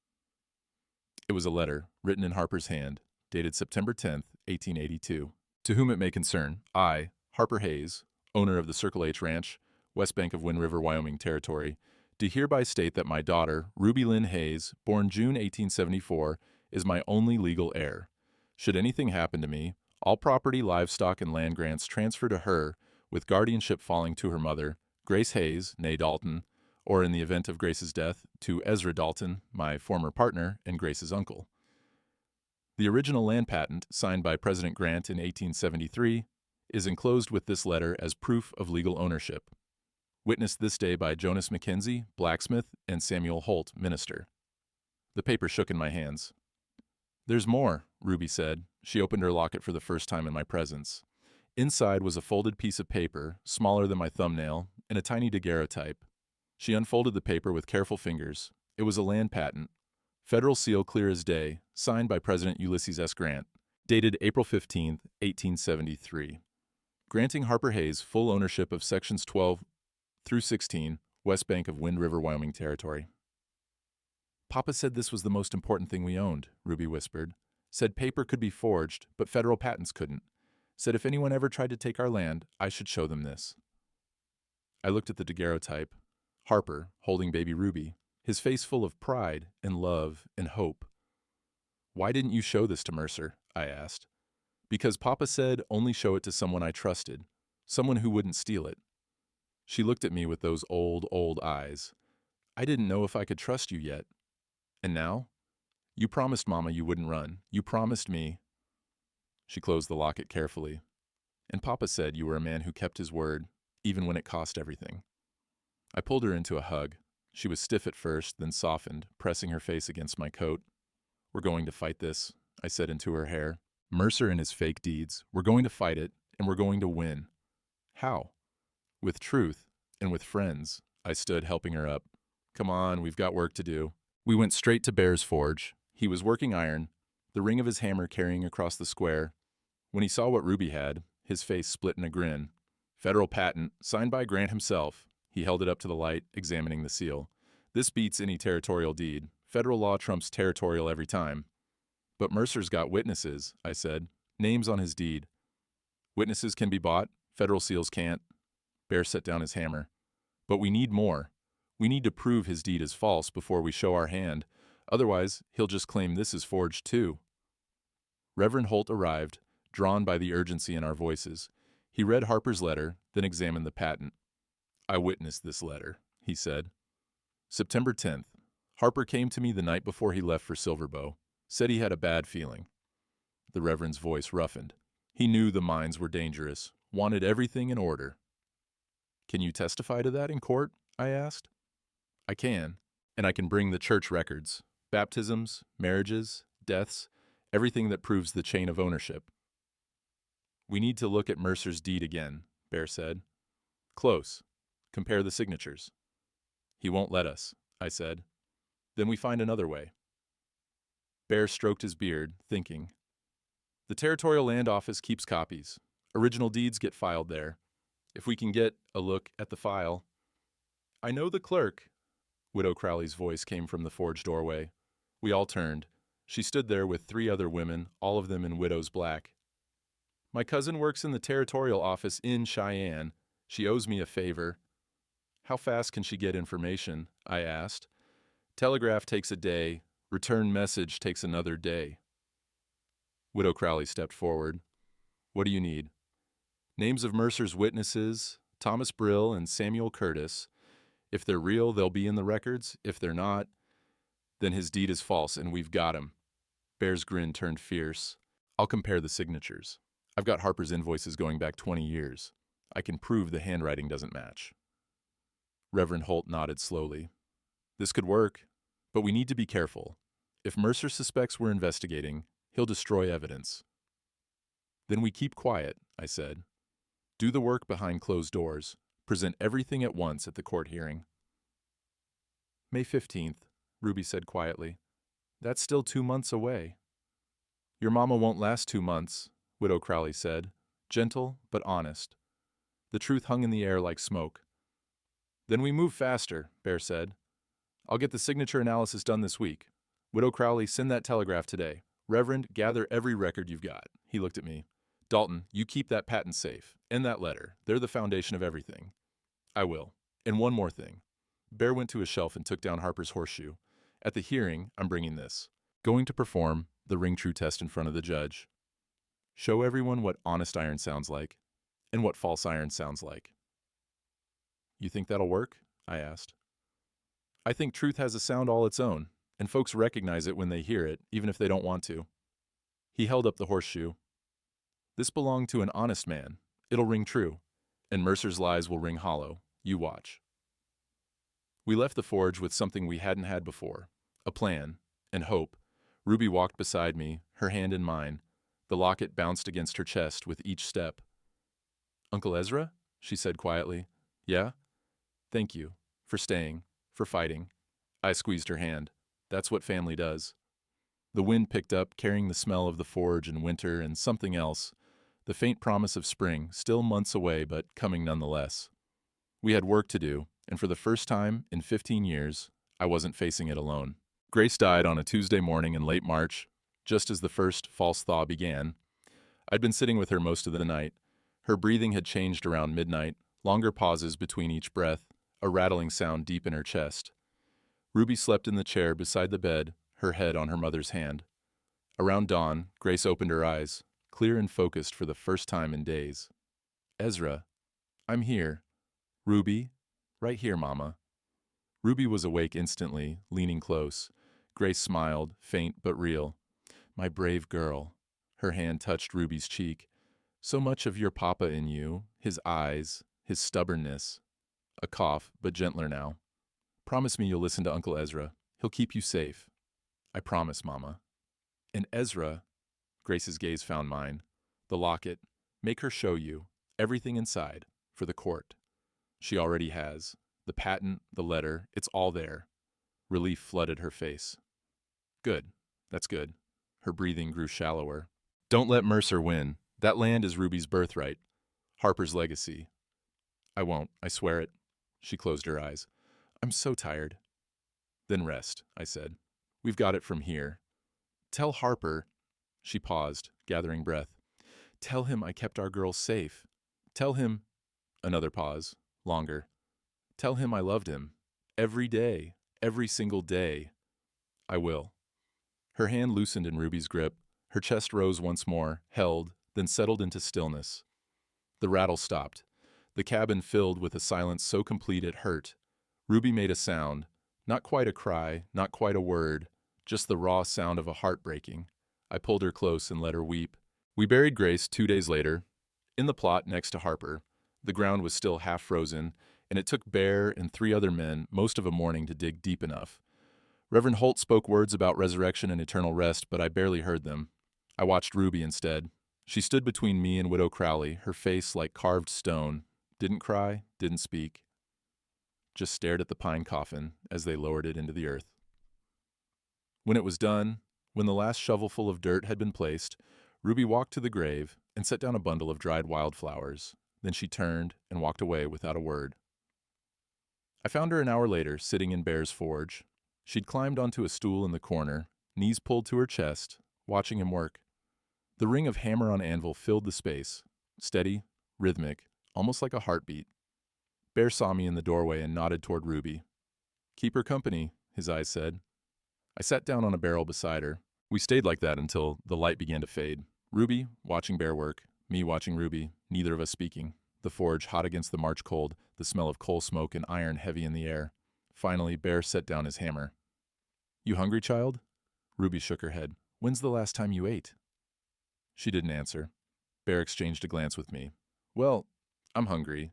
It was a letter, written in Harper's hand, dated September 10th, 1882. To whom it may concern, I, Harper Hayes, owner of the Circle H Ranch, west bank of Wind River, Wyoming Territory, do hereby state that my daughter, Ruby Lynn Hayes, born June 1874, is my only legal heir. Should anything happen to me, all property, livestock, and land grants transfer to her, with guardianship falling to her mother, Grace Hayes, née Dalton, or in the event of Grace's death, to Ezra Dalton, my former partner and Grace's uncle. The original land patent, signed by President Grant in 1873, is enclosed with this letter as proof of legal ownership. Witnessed this day by Jonas Mackenzie, blacksmith, and Samuel Holt, minister. The paper shook in my hands. There's more, Ruby said. She opened her locket for the first time in my presence. Inside was a folded piece of paper, smaller than my thumbnail, and a tiny daguerreotype. She unfolded the paper with careful fingers. It was a land patent. Federal seal clear as day, signed by President Ulysses S. Grant, dated April 15, 1873. Granting Harper Hayes full ownership of Sections 12 through 16, west bank of Wind River, Wyoming Territory. Papa said this was the most important thing we owned, Ruby whispered. Said paper could be forged, but federal patents couldn't. Said if anyone ever tried to take our land, I should show them this. I looked at the daguerreotype. Harper, holding baby Ruby, his face full of pride and love and hope. Why didn't you show this to Mercer? I asked. Because Papa said only show it to someone I trusted, someone who wouldn't steal it. She looked at me with those old eyes. I didn't know if I could trust you yet. And now? You promised Mama you wouldn't run. You promised me. She closed the locket carefully. And Papa said you were a man who kept his word, even when it cost everything. I pulled her into a hug. She was stiff at first, then softened, pressing her face against my coat. We're going to fight this, I said into her hair. Mercer and his fake deeds. We're going to fight it, and we're going to win. How? With truth, and with friends. I stood, helping her up. Come on, we've got work to do. We went straight to Bear's forge. He was working iron, the ring of his hammer carrying across the square. When he saw what Ruby had, his face split in a grin. Federal patent, signed by Grant himself. He held it up to the light, examining the seal. This beats any territorial deed. Federal law trumps territorial every time. But Mercer's got witnesses, I said. Names on his deed. Witnesses can be bought. Federal seals can't. Bear set down his hammer. But we need more. We need to prove his deed is false before we show our hand. Otherwise, he'll just claim this is forged too. Reverend Holt arrived, drawn by the urgency in our voices. He read Harper's letter, then examined the patent. I witnessed this letter, he said. September 10th. Harper came to me the night before he left for Silverbow. Said he had a bad feeling. The Reverend's voice roughened. He knew the mines were dangerous, wanted everything in order. Can you testify to that in court? I asked. I can, and I can bring the church records, baptisms, marriages, deaths, everything that proves the chain of ownership. We need to look at Mercer's deed again, Bear said. Close. Compare the signatures. He won't let us, I said. Then we find another way. Bear stroked his beard, thinking. The Territorial Land Office keeps copies. Original deeds get filed there. If we can get a look at the file. I know the clerk. Widow Crowley's voice came from the forge doorway. We all turned. She stood there with 3 other women, all of them in widow's black. My cousin works in the Territorial Office in Cheyenne. She owes me a favor. How fast can she get information? I asked. Telegraph takes a day. Return message takes another day. Widow Crowley stepped forward. What do you need? Names of Mercer's witnesses, Thomas Brill and Samuel Curtis. If they're real, they'll be in the records. If they're not, then his deed is false and we've got him. Bear's grin turned fierce. I'll compare the signatures. I've got Harper's invoices going back 20 years. I can prove the handwriting doesn't match. Reverend Holt nodded slowly. This could work, but we need to be careful. If Mercer suspects we're investigating, he'll destroy evidence. Then we keep quiet, I said. Do the work behind closed doors. Present everything at once at the court hearing. May 15th. Ruby said quietly. That's still 2 months away. Your mama won't last 2 months, Widow Crowley said, gentle but honest. The truth hung in the air like smoke. Then we move faster, Bear said. I'll get the signature analysis done this week. Widow Crowley, send that telegraph today. Reverend, gather every record you've got. He looked at me. Dalton, you keep that patent safe. And that letter. They're the foundation of everything. I will. And one more thing. Bear went to a shelf and took down Harper's horseshoe. At the hearing, I'm bringing this. Going to perform the ring true test in front of the judge. Show everyone what honest iron sounds like and what false iron sounds like. You think that'll work? I asked. I think truth has a sound all its own, and folks recognize it when they hear it, even if they don't want to. He held up the horseshoe. This belonged to an honest man. It'll ring true, and Mercer's lies will ring hollow. You watch. We left the forge with something we hadn't had before, a plan, and hope. Ruby walked beside me, her hand in mine. The locket bounced against her chest with each step. Uncle Ezra? She said quietly. Yeah? Thank you. For staying. For fighting. I squeezed her hand. That's what family does. The wind picked up, carrying the smell of the forge and winter and something else. The faint promise of spring, still months away, but coming nonetheless. We had work to do, and for the first time in 15 years, I wasn't facing it alone. Grace died on a Tuesday morning in late March, just as the first false thaw began. I'd been sitting with her most of the night. Her breathing had changed around midnight, longer pauses between each breath, a rattling sound deep in her chest. Ruby slept in the chair beside the bed, her head on her mother's hand. Around dawn, Grace opened her eyes, clear and focused for the first time in days. Ezra, I'm here. Ruby, right here, Mama. Ruby was awake instantly, leaning close. Grace smiled, faint but real. My brave girl. Her hand touched Ruby's cheek. So much of your papa in you, his eyes, his stubbornness. A cough, but gentler now. Promise me you'll listen to Uncle Ezra. He'll keep you safe. I promise, Mama. And Ezra, Grace's gaze found mine. The locket. Make her show you. Everything inside. For the court. She already has. The patent, the letter, it's all there. Relief flooded her face. Good. That's good. Her breathing grew shallower. Don't let Mercer win. That land is Ruby's birthright. Harper's legacy. I won't. I swear it. She closed her eyes. I'm so tired. Then rest, I said. We've got it from here. Tell Harper. She paused, gathering breath. Tell him I kept our girls safe. Tell him. Another pause, longer. Tell him I loved him. Every day. Every single day. I will. Her hand loosened in Ruby's grip. Her chest rose once more, held, then settled into stillness. The rattle stopped. The cabin filled with a silence so complete it hurt. Ruby made a sound. Not quite a cry, not quite a word. Just the raw sound of a heart breaking. I pulled her close and let her weep. We buried Grace 2 days later, in the plot next to Harper. The ground was still half frozen, and it took Bear and 3 other men most of a morning to dig deep enough. Reverend Holt spoke words about resurrection and eternal rest, but I barely heard them. I watched Ruby instead. She stood between me and Widow Crowley, her face like carved stone. Didn't cry, didn't speak. Just stared at the pine coffin as they lowered it into the earth. When it was done, when the last shovelful of dirt had been placed, Ruby walked to the grave and set down a bundle of dried wildflowers. Then she turned and walked away without a word. I found her an hour later, sitting in Bear's forge. She'd climbed onto a stool in the corner, knees pulled to her chest, watching him work. The ring of hammer on anvil filled the space, steady, rhythmic, almost like a heartbeat. Bear saw me in the doorway and nodded toward Ruby. Keep her company, his eyes said. I sat down on a barrel beside her. We stayed like that until the light began to fade. Ruby, watching Bear work, me watching Ruby, neither of us speaking. The forge hot against the March cold, the smell of coal smoke and iron heavy in the air. Finally, Bear set down his hammer. You hungry, child? Ruby shook her head. When's the last time you ate? She didn't answer. Bear exchanged a glance with me. Well, I'm hungry.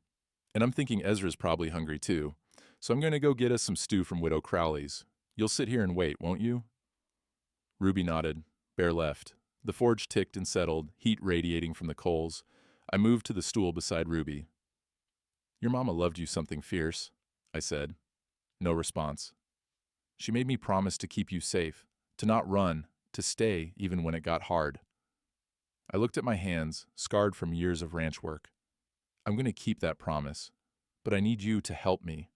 And I'm thinking Ezra's probably hungry too. So I'm going to go get us some stew from Widow Crowley's. You'll sit here and wait, won't you? Ruby nodded. Bear left. The forge ticked and settled, heat radiating from the coals. I moved to the stool beside Ruby. Your mama loved you something fierce, I said. No response. She made me promise to keep you safe, to not run, to stay even when it got hard. I looked at my hands, scarred from years of ranch work. I'm going to keep that promise, but I need you to help me.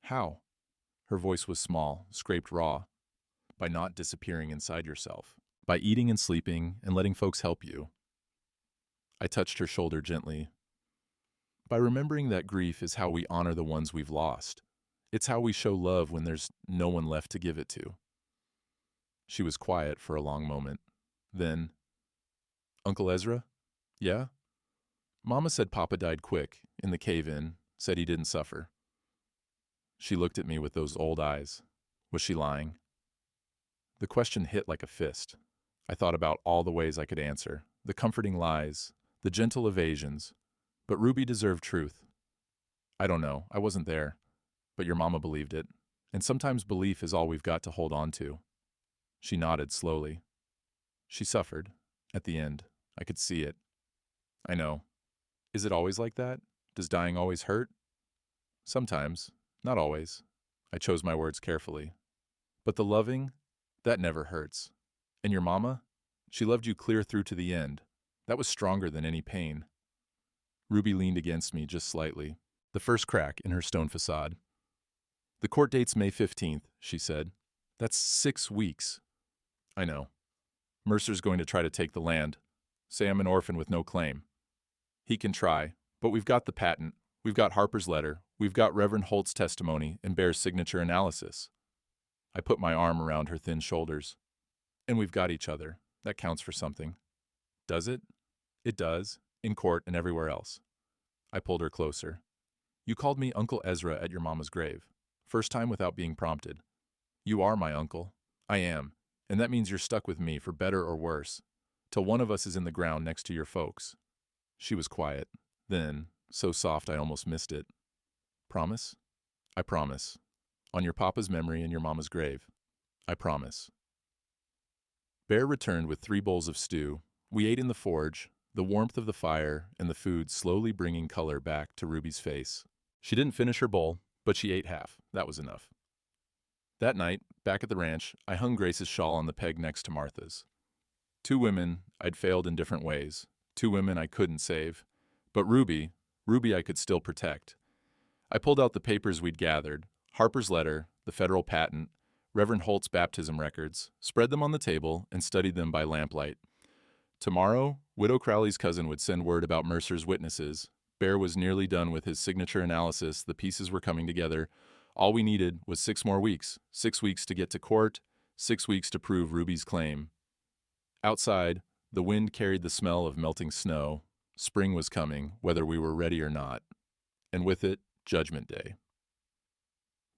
How? Her voice was small, scraped raw. By not disappearing inside yourself. By eating and sleeping and letting folks help you. I touched her shoulder gently. By remembering that grief is how we honor the ones we've lost. It's how we show love when there's no one left to give it to. She was quiet for a long moment. Then, Uncle Ezra? Yeah? Mama said Papa died quick, in the cave-in, said he didn't suffer. She looked at me with those old eyes. Was she lying? The question hit like a fist. I thought about all the ways I could answer, the comforting lies, the gentle evasions. But Ruby deserved truth. I don't know, I wasn't there. But your mama believed it. And sometimes belief is all we've got to hold on to. She nodded slowly. She suffered. At the end, I could see it. I know. Is it always like that? Does dying always hurt? Sometimes. Not always. I chose my words carefully. But the loving, that never hurts. And your mama? She loved you clear through to the end. That was stronger than any pain. Ruby leaned against me just slightly, the first crack in her stone facade. The court date's May 15th, she said. That's 6 weeks. I know. Mercer's going to try to take the land. Say I'm an orphan with no claim. He can try, but we've got the patent, we've got Harper's letter, we've got Reverend Holt's testimony and Bear's signature analysis. I put my arm around her thin shoulders. And we've got each other. That counts for something. Does it? It does, in court and everywhere else. I pulled her closer. You called me Uncle Ezra at your mama's grave. First time without being prompted. You are my uncle. I am. And that means you're stuck with me for better or worse, till one of us is in the ground next to your folks. She was quiet. Then, so soft I almost missed it. Promise? I promise. On your papa's memory and your mama's grave. I promise. Bear returned with 3 bowls of stew. We ate in the forge, the warmth of the fire and the food slowly bringing color back to Ruby's face. She didn't finish her bowl, but she ate half. That was enough. That night, back at the ranch, I hung Grace's shawl on the peg next to Martha's. 2 women I'd failed in different ways. 2 women I couldn't save. But Ruby I could still protect. I pulled out the papers we'd gathered, Harper's letter, the federal patent, Reverend Holt's baptism records, spread them on the table, and studied them by lamplight. Tomorrow, Widow Crowley's cousin would send word about Mercer's witnesses. Bear was nearly done with his signature analysis, the pieces were coming together. All we needed was 6 more weeks. 6 weeks to get to court, 6 weeks to prove Ruby's claim. Outside, the wind carried the smell of melting snow. Spring was coming, whether we were ready or not. And with it, Judgment Day.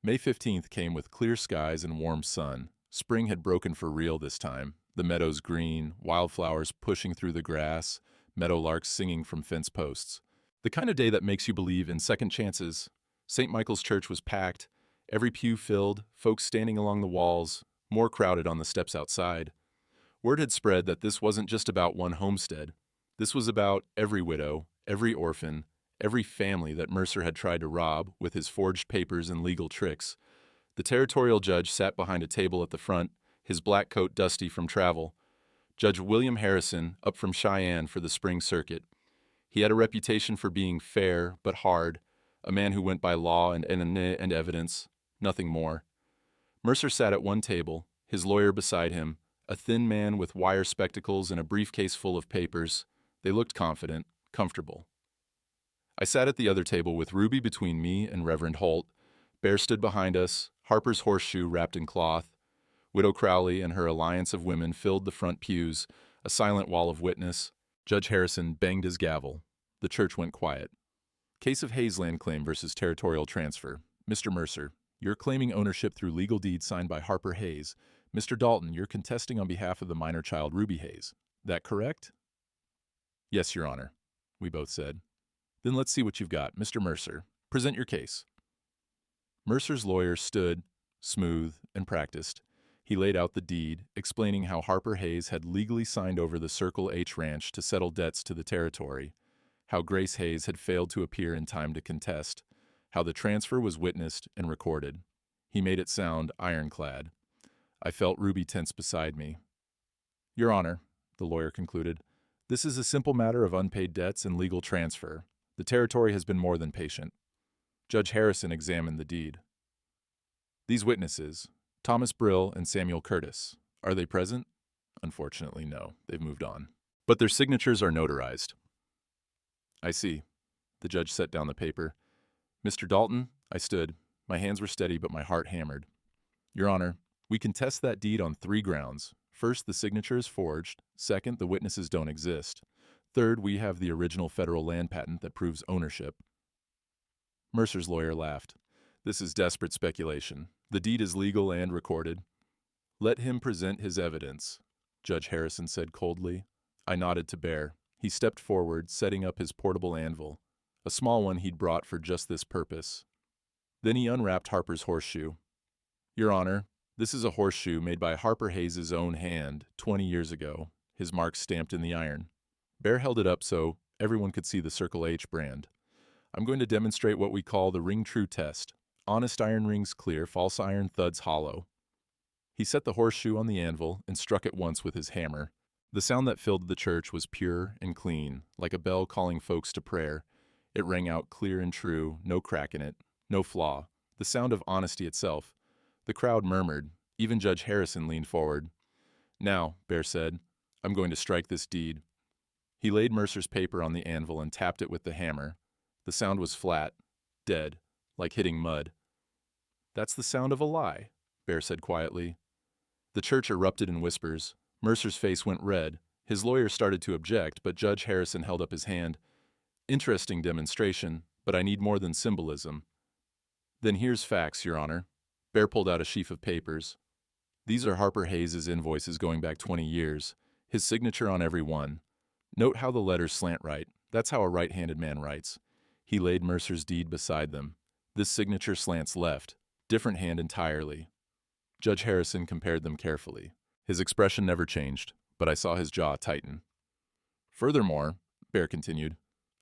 May 15th came with clear skies and warm sun. Spring had broken for real this time. The meadows green, wildflowers pushing through the grass, meadowlarks singing from fence posts. The kind of day that makes you believe in second chances. St. Michael's Church was packed, every pew filled, folks standing along the walls, more crowded on the steps outside. Word had spread that this wasn't just about one homestead. This was about every widow, every orphan, every family that Mercer had tried to rob with his forged papers and legal tricks. The territorial judge sat behind a table at the front, his black coat dusty from travel. Judge William Harrison, up from Cheyenne for the spring circuit. He had a reputation for being fair but hard, a man who went by law and evidence, nothing more. Mercer sat at one table, his lawyer beside him, a thin man with wire spectacles and a briefcase full of papers. They looked confident, comfortable. I sat at the other table with Ruby between me and Reverend Holt. Bear stood behind us, Harper's horseshoe wrapped in cloth. Widow Crowley and her alliance of women filled the front pews, a silent wall of witness. Judge Harrison banged his gavel. The church went quiet. Case of Hayes land claim versus territorial transfer. Mr. Mercer, you're claiming ownership through legal deed signed by Harper Hayes. Mr. Dalton, you're contesting on behalf of the minor child Ruby Hayes. That correct? Yes, Your Honor, we both said. Then let's see what you've got. Mr. Mercer, present your case. Mercer's lawyer stood, smooth and practiced. He laid out the deed, explaining how Harper Hayes had legally signed over the Circle H Ranch to settle debts to the territory, how Grace Hayes had failed to appear in time to contest, how the transfer was witnessed and recorded. He made it sound ironclad. I felt Ruby tense beside me. Your Honor, the lawyer concluded, this is a simple matter of unpaid debts and legal transfer. The territory has been more than patient. Judge Harrison examined the deed. These witnesses, Thomas Brill and Samuel Curtis, are they present? Unfortunately, no. They've moved on. But their signatures are notarized. I see. The judge set down the paper. Mr. Dalton, I stood. My hands were steady, but my heart hammered. Your Honor, we contest that deed on 3 grounds. First, the signature is forged. Second, the witnesses don't exist. Third, we have the original federal land patent that proves ownership. Mercer's lawyer laughed. This is desperate speculation. The deed is legal and recorded. Let him present his evidence, Judge Harrison said coldly. I nodded to Bear. He stepped forward, setting up his portable anvil, a small one he'd brought for just this purpose. Then he unwrapped Harper's horseshoe. Your Honor, this is a horseshoe made by Harper Hayes' own hand 20 years ago, his mark stamped in the iron. Bear held it up so everyone could see the Circle H brand. I'm going to demonstrate what we call the ring-true test. Honest iron rings clear, false iron thuds hollow. He set the horseshoe on the anvil and struck it once with his hammer. The sound that filled the church was pure and clean, like a bell calling folks to prayer. It rang out clear and true, no crack in it, no flaw, the sound of honesty itself. The crowd murmured. Even Judge Harrison leaned forward. Now, Bear said, I'm going to strike this deed. He laid Mercer's paper on the anvil and tapped it with the hammer. The sound was flat, dead, like hitting mud. That's the sound of a lie, Bear said quietly. The church erupted in whispers. Mercer's face went red. His lawyer started to object, but Judge Harrison held up his hand. Interesting demonstration, but I need more than symbolism. Then here's facts, Your Honor. Bear pulled out a sheaf of papers. These are Harper Hayes' invoices going back 20 years, his signature on every one. Note how the letters slant right. That's how a right-handed man writes. He laid Mercer's deed beside them. This signature slants left, different hand entirely. Judge Harrison compared them carefully. His expression never changed, but I saw his jaw tighten. Furthermore, Bear continued,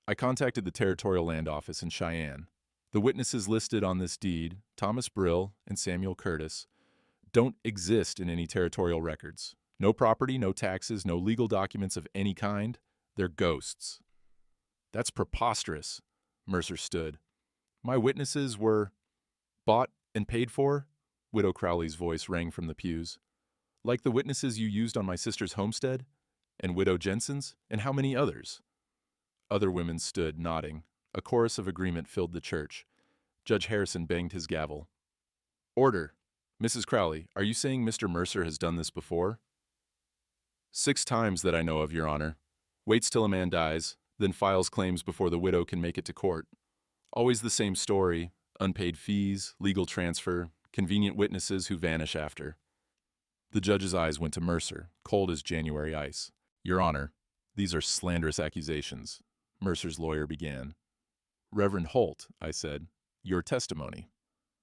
I contacted the Territorial Land Office in Cheyenne. The witnesses listed on this deed, Thomas Brill and Samuel Curtis, don't exist in any territorial records. No property, no taxes, no legal documents of any kind. They're ghosts. That's preposterous, Mercer stood. My witnesses were bought and paid for? Widow Crowley's voice rang from the pews. Like the witnesses you used on my sister's homestead? And Widow Jensen's? And how many others? Other women stood, nodding. A chorus of agreement filled the church. Judge Harrison banged his gavel. Order. Mrs. Crowley, are you saying Mr. Mercer has done this before? 6 times that I know of, Your Honor. Waits till a man dies, then files claims before the widow can make it to court. Always the same story, unpaid fees, legal transfer, convenient witnesses who vanish after. The judge's eyes went to Mercer, cold as January ice. Your Honor, these are slanderous accusations, Mercer's lawyer began. Reverend Holt, I said, your testimony.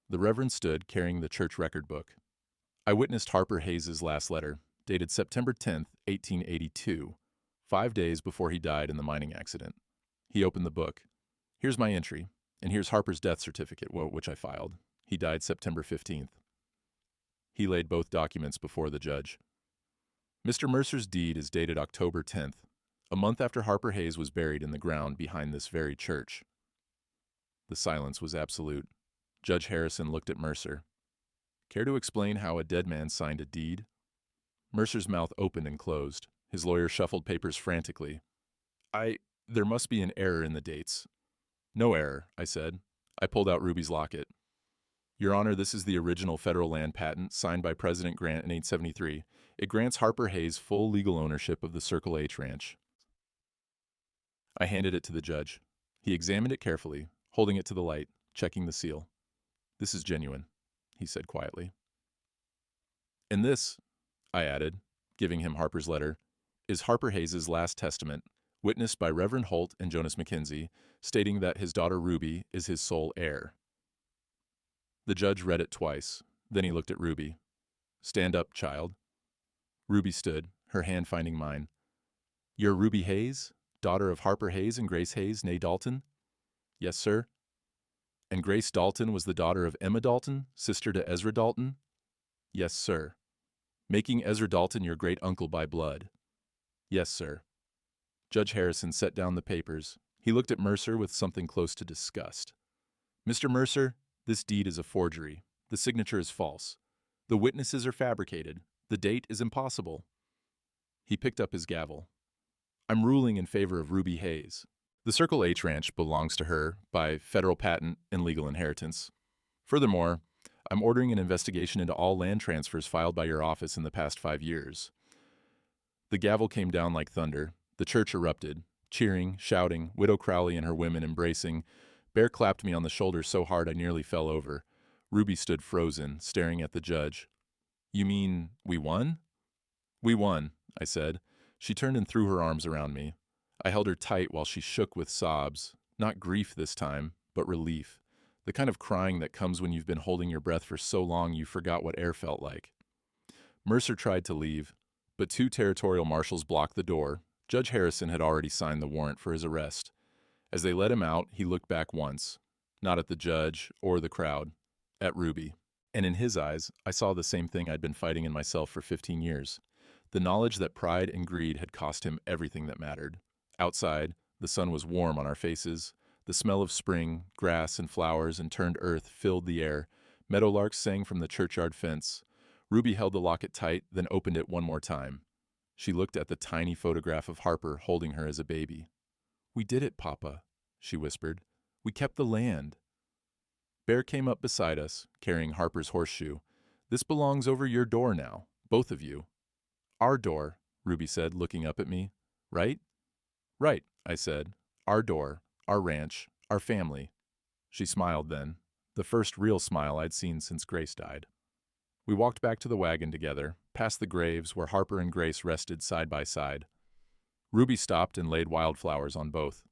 The Reverend stood, carrying the church record book. I witnessed Harper Hayes' last letter, dated September 10th, 1882, 5 days before he died in the mining accident. He opened the book. Here's my entry, and here's Harper's death certificate, which I filed. He died September 15th. He laid both documents before the judge. Mr. Mercer's deed is dated October 10th, a month after Harper Hayes was buried in the ground behind this very church. The silence was absolute. Judge Harrison looked at Mercer. Care to explain how a dead man signed a deed? Mercer's mouth opened and closed. His lawyer shuffled papers frantically. There must be an error in the dates. No error, I said. I pulled out Ruby's locket. Your Honor, this is the original federal land patent signed by President Grant in 1873. It grants Harper Hayes full legal ownership of the Circle H ranch. I handed it to the judge. He examined it carefully, holding it to the light, checking the seal. This is genuine, he said quietly. And this, I added, giving him Harper's letter, is Harper Hayes' last testament, witnessed by Reverend Holt and Jonas McKenzie, stating that his daughter Ruby is his sole heir. The judge read it twice. Then he looked at Ruby. Stand up, child. Ruby stood, her hand finding mine. You're Ruby Hayes, daughter of Harper Hayes and Grace Hayes, née Dalton? Yes, sir. And Grace Dalton was the daughter of Emma Dalton, sister to Ezra Dalton? Yes, sir. Making Ezra Dalton your great-uncle by blood? Yes, sir. Judge Harrison set down the papers. He looked at Mercer with something close to disgust. Mr. Mercer, this deed is a forgery. The signature is false. The witnesses are fabricated. The date is impossible. He picked up his gavel. I'm ruling in favor of Ruby Hayes. The Circle H Ranch belongs to her by federal patent and legal inheritance. Furthermore, I'm ordering an investigation into all land transfers filed by your office in the past 5 years. The gavel came down like thunder. The church erupted, cheering, shouting, Widow Crowley and her women embracing. Bear clapped me on the shoulder so hard I nearly fell over. Ruby stood frozen, staring at the judge. You mean we won? We won, I said. She turned and threw her arms around me. I held her tight while she shook with sobs, not grief this time, but relief, the kind of crying that comes when you've been holding your breath for so long you forgot what air felt like. Mercer tried to leave, but 2 territorial marshals blocked the door. Judge Harrison had already signed the warrant for his arrest. As they let him out, he looked back once, not at the judge or the crowd, at Ruby. And in his eyes, I saw the same thing I'd been fighting in myself for 15 years. The knowledge that pride and greed had cost him everything that mattered. Outside, the sun was warm on our faces. The smell of spring, grass, and flowers and turned earth filled the air. Meadowlarks sang from the churchyard fence. Ruby held the locket tight, then opened it one more time. She looked at the tiny photograph of Harper holding her as a baby. We did it, Papa, she whispered. We kept the land. Bear came up beside us, carrying Harper's horseshoe. This belongs over your door now, both of you. Our door, Ruby said, looking up at me. Right? Right, I said. Our door, our ranch, our family. She smiled then, the first real smile I'd seen since Grace died. We walked back to the wagon together, past the graves where Harper and Grace rested side by side. Ruby stopped and laid wildflowers on both.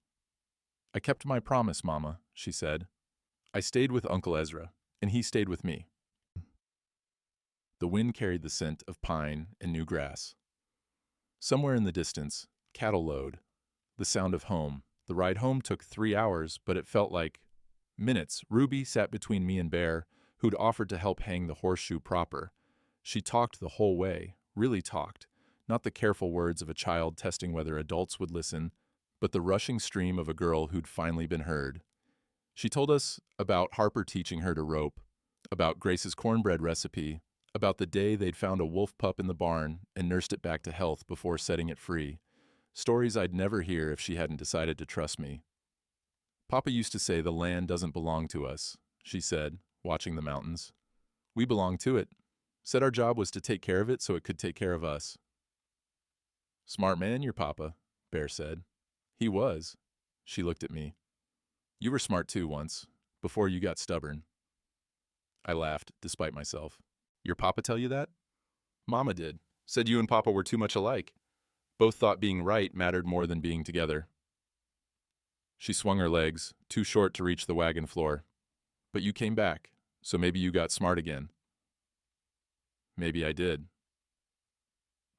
I kept my promise, Mama, she said. I stayed with Uncle Ezra, and he stayed with me. The wind carried the scent of pine and new grass. Somewhere in the distance, cattle lowed. The sound of home. The ride home took 3 hours, but it felt like minutes. Ruby sat between me and Bear, who'd offered to help hang the horseshoe proper. She talked the whole way, really talked, not the careful words of a child testing whether adults would listen, but the rushing stream of a girl who'd finally been heard. She told us about Harper teaching her to rope, about Grace's cornbread recipe, about the day they'd found a wolf pup in the barn and nursed it back to health before setting it free. Stories I'd never hear if she hadn't decided to trust me. Papa used to say the land doesn't belong to us, she said, watching the mountains. We belong to it. Said our job was to take care of it so it could take care of us. Smart man, your papa, Bear said. He was. She looked at me. You were smart too once, before you got stubborn. I laughed, despite myself. Your papa tell you that? Mama did. Said you and Papa were too much alike. Both thought being right mattered more than being together. She swung her legs, too short to reach the wagon floor. But you came back, so maybe you got smart again. Maybe I did.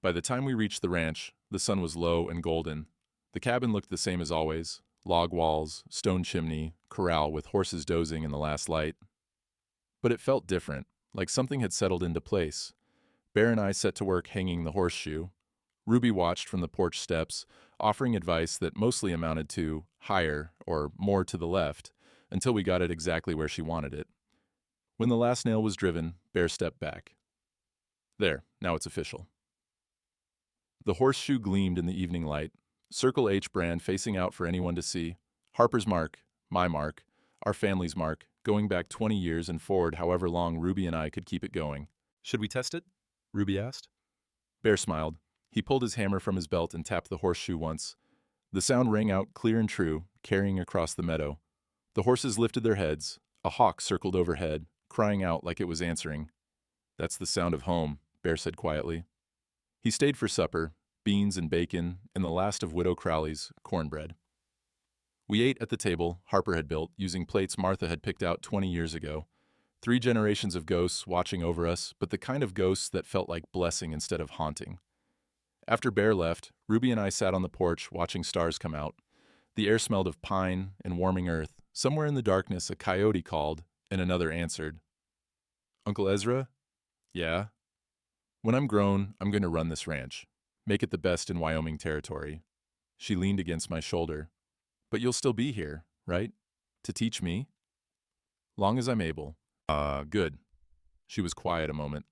By the time we reached the ranch, the sun was low and golden. The cabin looked the same as always. Log walls, stone chimney, corral with horses dozing in the last light. But it felt different, like something had settled into place. Bear and I set to work hanging the horseshoe. Ruby watched from the porch steps, offering advice that mostly amounted to higher or more to the left, until we got it exactly where she wanted it. When the last nail was driven, Bear stepped back. There, now it's official. The horseshoe gleamed in the evening light. Circle H brand facing out for anyone to see. Harper's mark, my mark, our family's mark, going back 20 years and forward however long Ruby and I could keep it going. Should we test it? Ruby asked. Bear smiled. He pulled his hammer from his belt and tapped the horseshoe once. The sound rang out clear and true, carrying across the meadow. The horses lifted their heads. A hawk circled overhead, crying out like it was answering. That's the sound of home, Bear said quietly. He stayed for supper, beans and bacon, and the last of Widow Crowley's cornbread. We ate at the table Harper had built, using plates Martha had picked out 20 years ago. 3 generations of ghosts watching over us, but the kind of ghosts that felt like blessing instead of haunting. After Bear left, Ruby and I sat on the porch watching stars come out. The air smelled of pine and warming earth, Somewhere in the darkness, a coyote called, and another answered. Uncle Ezra? Yeah? When I'm grown, I'm going to run this ranch. Make it the best in Wyoming territory. She leaned against my shoulder. But you'll still be here, right? To teach me? Long as I'm able. Good. She was quiet a moment.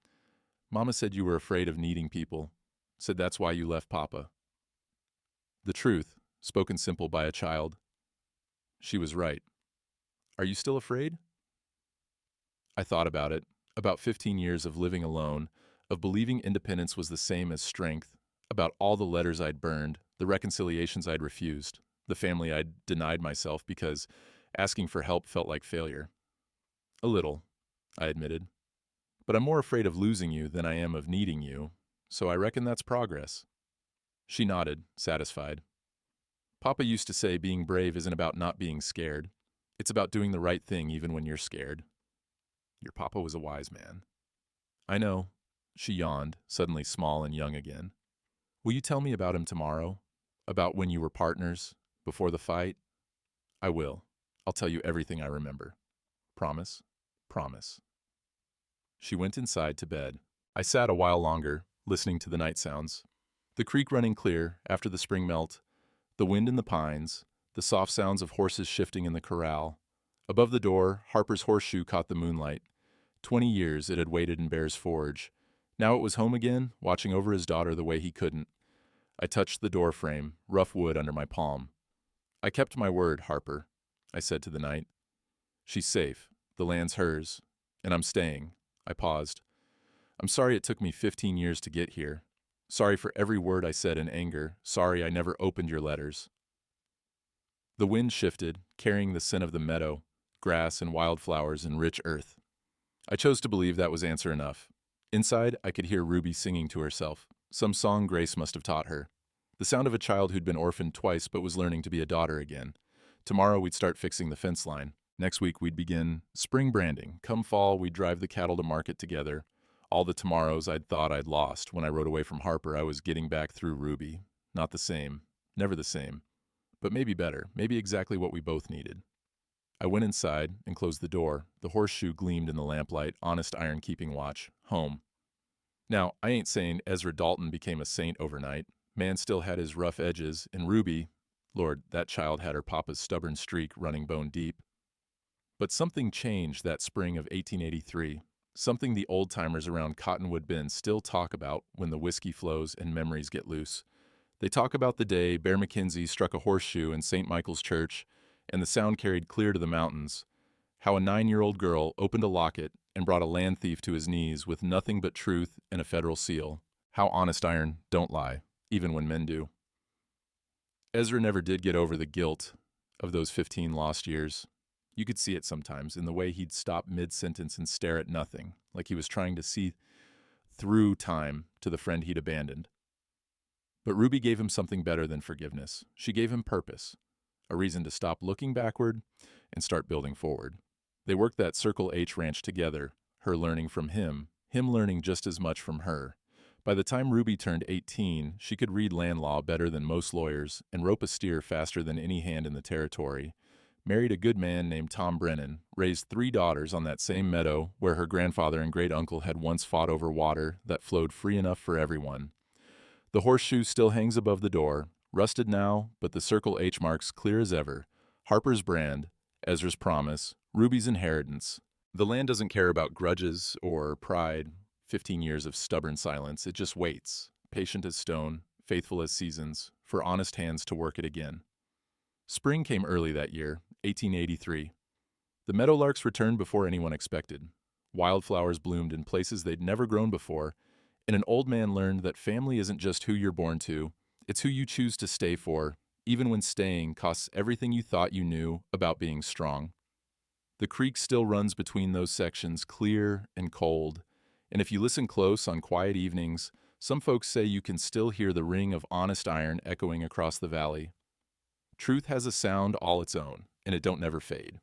Mama said you were afraid of needing people. Said that's why you left Papa. The truth, spoken simple by a child. She was right. Are you still afraid? I thought about it, about 15 years of living alone, of believing independence was the same as strength, about all the letters I'd burned, the reconciliations I'd refused, the family I'd denied myself because asking for help felt like failure. A little, I admitted. But I'm more afraid of losing you than I am of needing you, so I reckon that's progress. She nodded, satisfied. Papa used to say being brave isn't about not being scared. It's about doing the right thing even when you're scared. Your papa was a wise man. I know. She yawned, suddenly small and young again. Will you tell me about him tomorrow? About when you were partners? Before the fight? I will. I'll tell you everything I remember. Promise? Promise. She went inside to bed. I sat a while longer, listening to the night sounds. The creek running clear after the spring melt, the wind in the pines, the soft sounds of horses shifting in the corral. Above the door, Harper's horseshoe caught the moonlight. 20 years it had waited in Bear's Forge. Now it was home again, watching over his daughter the way he couldn't. I touched the door frame, rough wood under my palm. I kept my word, Harper, I said to the night. She's safe. The land's hers. And I'm staying. I paused. I'm sorry it took me 15 years to get here. Sorry for every word I said in anger. Sorry I never opened your letters. The wind shifted, carrying the scent of the meadow, grass and wildflowers and rich earth. I chose to believe that was answer enough. Inside, I could hear Ruby singing to herself, some song Grace must have taught her. The sound of a child who'd been orphaned twice but was learning to be a daughter again. Tomorrow we'd start fixing the fence line. Next week we'd begin spring branding. Come fall, we'd drive the cattle to market together. All the tomorrows I'd thought I'd lost. When I rode away from Harper, I was getting back through Ruby. Not the same. Never the same. But maybe better. Maybe exactly what we both needed. I went inside and closed the door. The horseshoe gleamed in the lamplight, honest iron keeping watch. Home. Now, I ain't saying Ezra Dalton became a saint overnight. Man still had his rough edges, and Ruby, Lord, that child had her papa's stubborn streak running bone deep. But something changed that spring of 1883. Something the old-timers around Cottonwood Bend still talk about when the whiskey flows and memories get loose. They talk about the day Bear McKenzie struck a horseshoe in St. Michael's Church, and the sound carried clear to the mountains. How a 9-year-old girl opened a locket and brought a land thief to his knees with nothing but truth and a federal seal. How honest iron don't lie, even when men do. Ezra never did get over the guilt of those 15 lost years. You could see it sometimes in the way he'd stop mid-sentence and stare at nothing, like he was trying to see through time to the friend he'd abandoned. But Ruby gave him something better than forgiveness. She gave him purpose, a reason to stop looking backward and start building forward. They worked that Circle H ranch together, her learning from him learning just as much from her. By the time Ruby turned 18, she could read land law better than most lawyers and rope a steer faster than any hand in the territory. Married a good man named Tom Brennan, raised 3 daughters on that same meadow where her grandfather and great-uncle had once fought over water that flowed free enough for everyone. The horseshoe still hangs above the door, rusted now, but the Circle H marks clear as ever. Harper's brand, Ezra's promise, Ruby's inheritance. The land doesn't care about grudges or pride, 15 years of stubborn silence. It just waits, patient as stone, faithful as seasons, for honest hands to work it again. Spring came early that year, 1883. The meadowlarks returned before anyone expected. Wildflowers bloomed in places they'd never grown before, and an old man learned that family isn't just who you're born to, it's who you choose to stay for, even when staying costs everything you thought you knew about being strong. The creek still runs between those sections, clear and cold, and if you listen close on quiet evenings, some folks say you can still hear the ring of honest iron echoing across the valley. Truth has a sound all its own, and it don't never fade.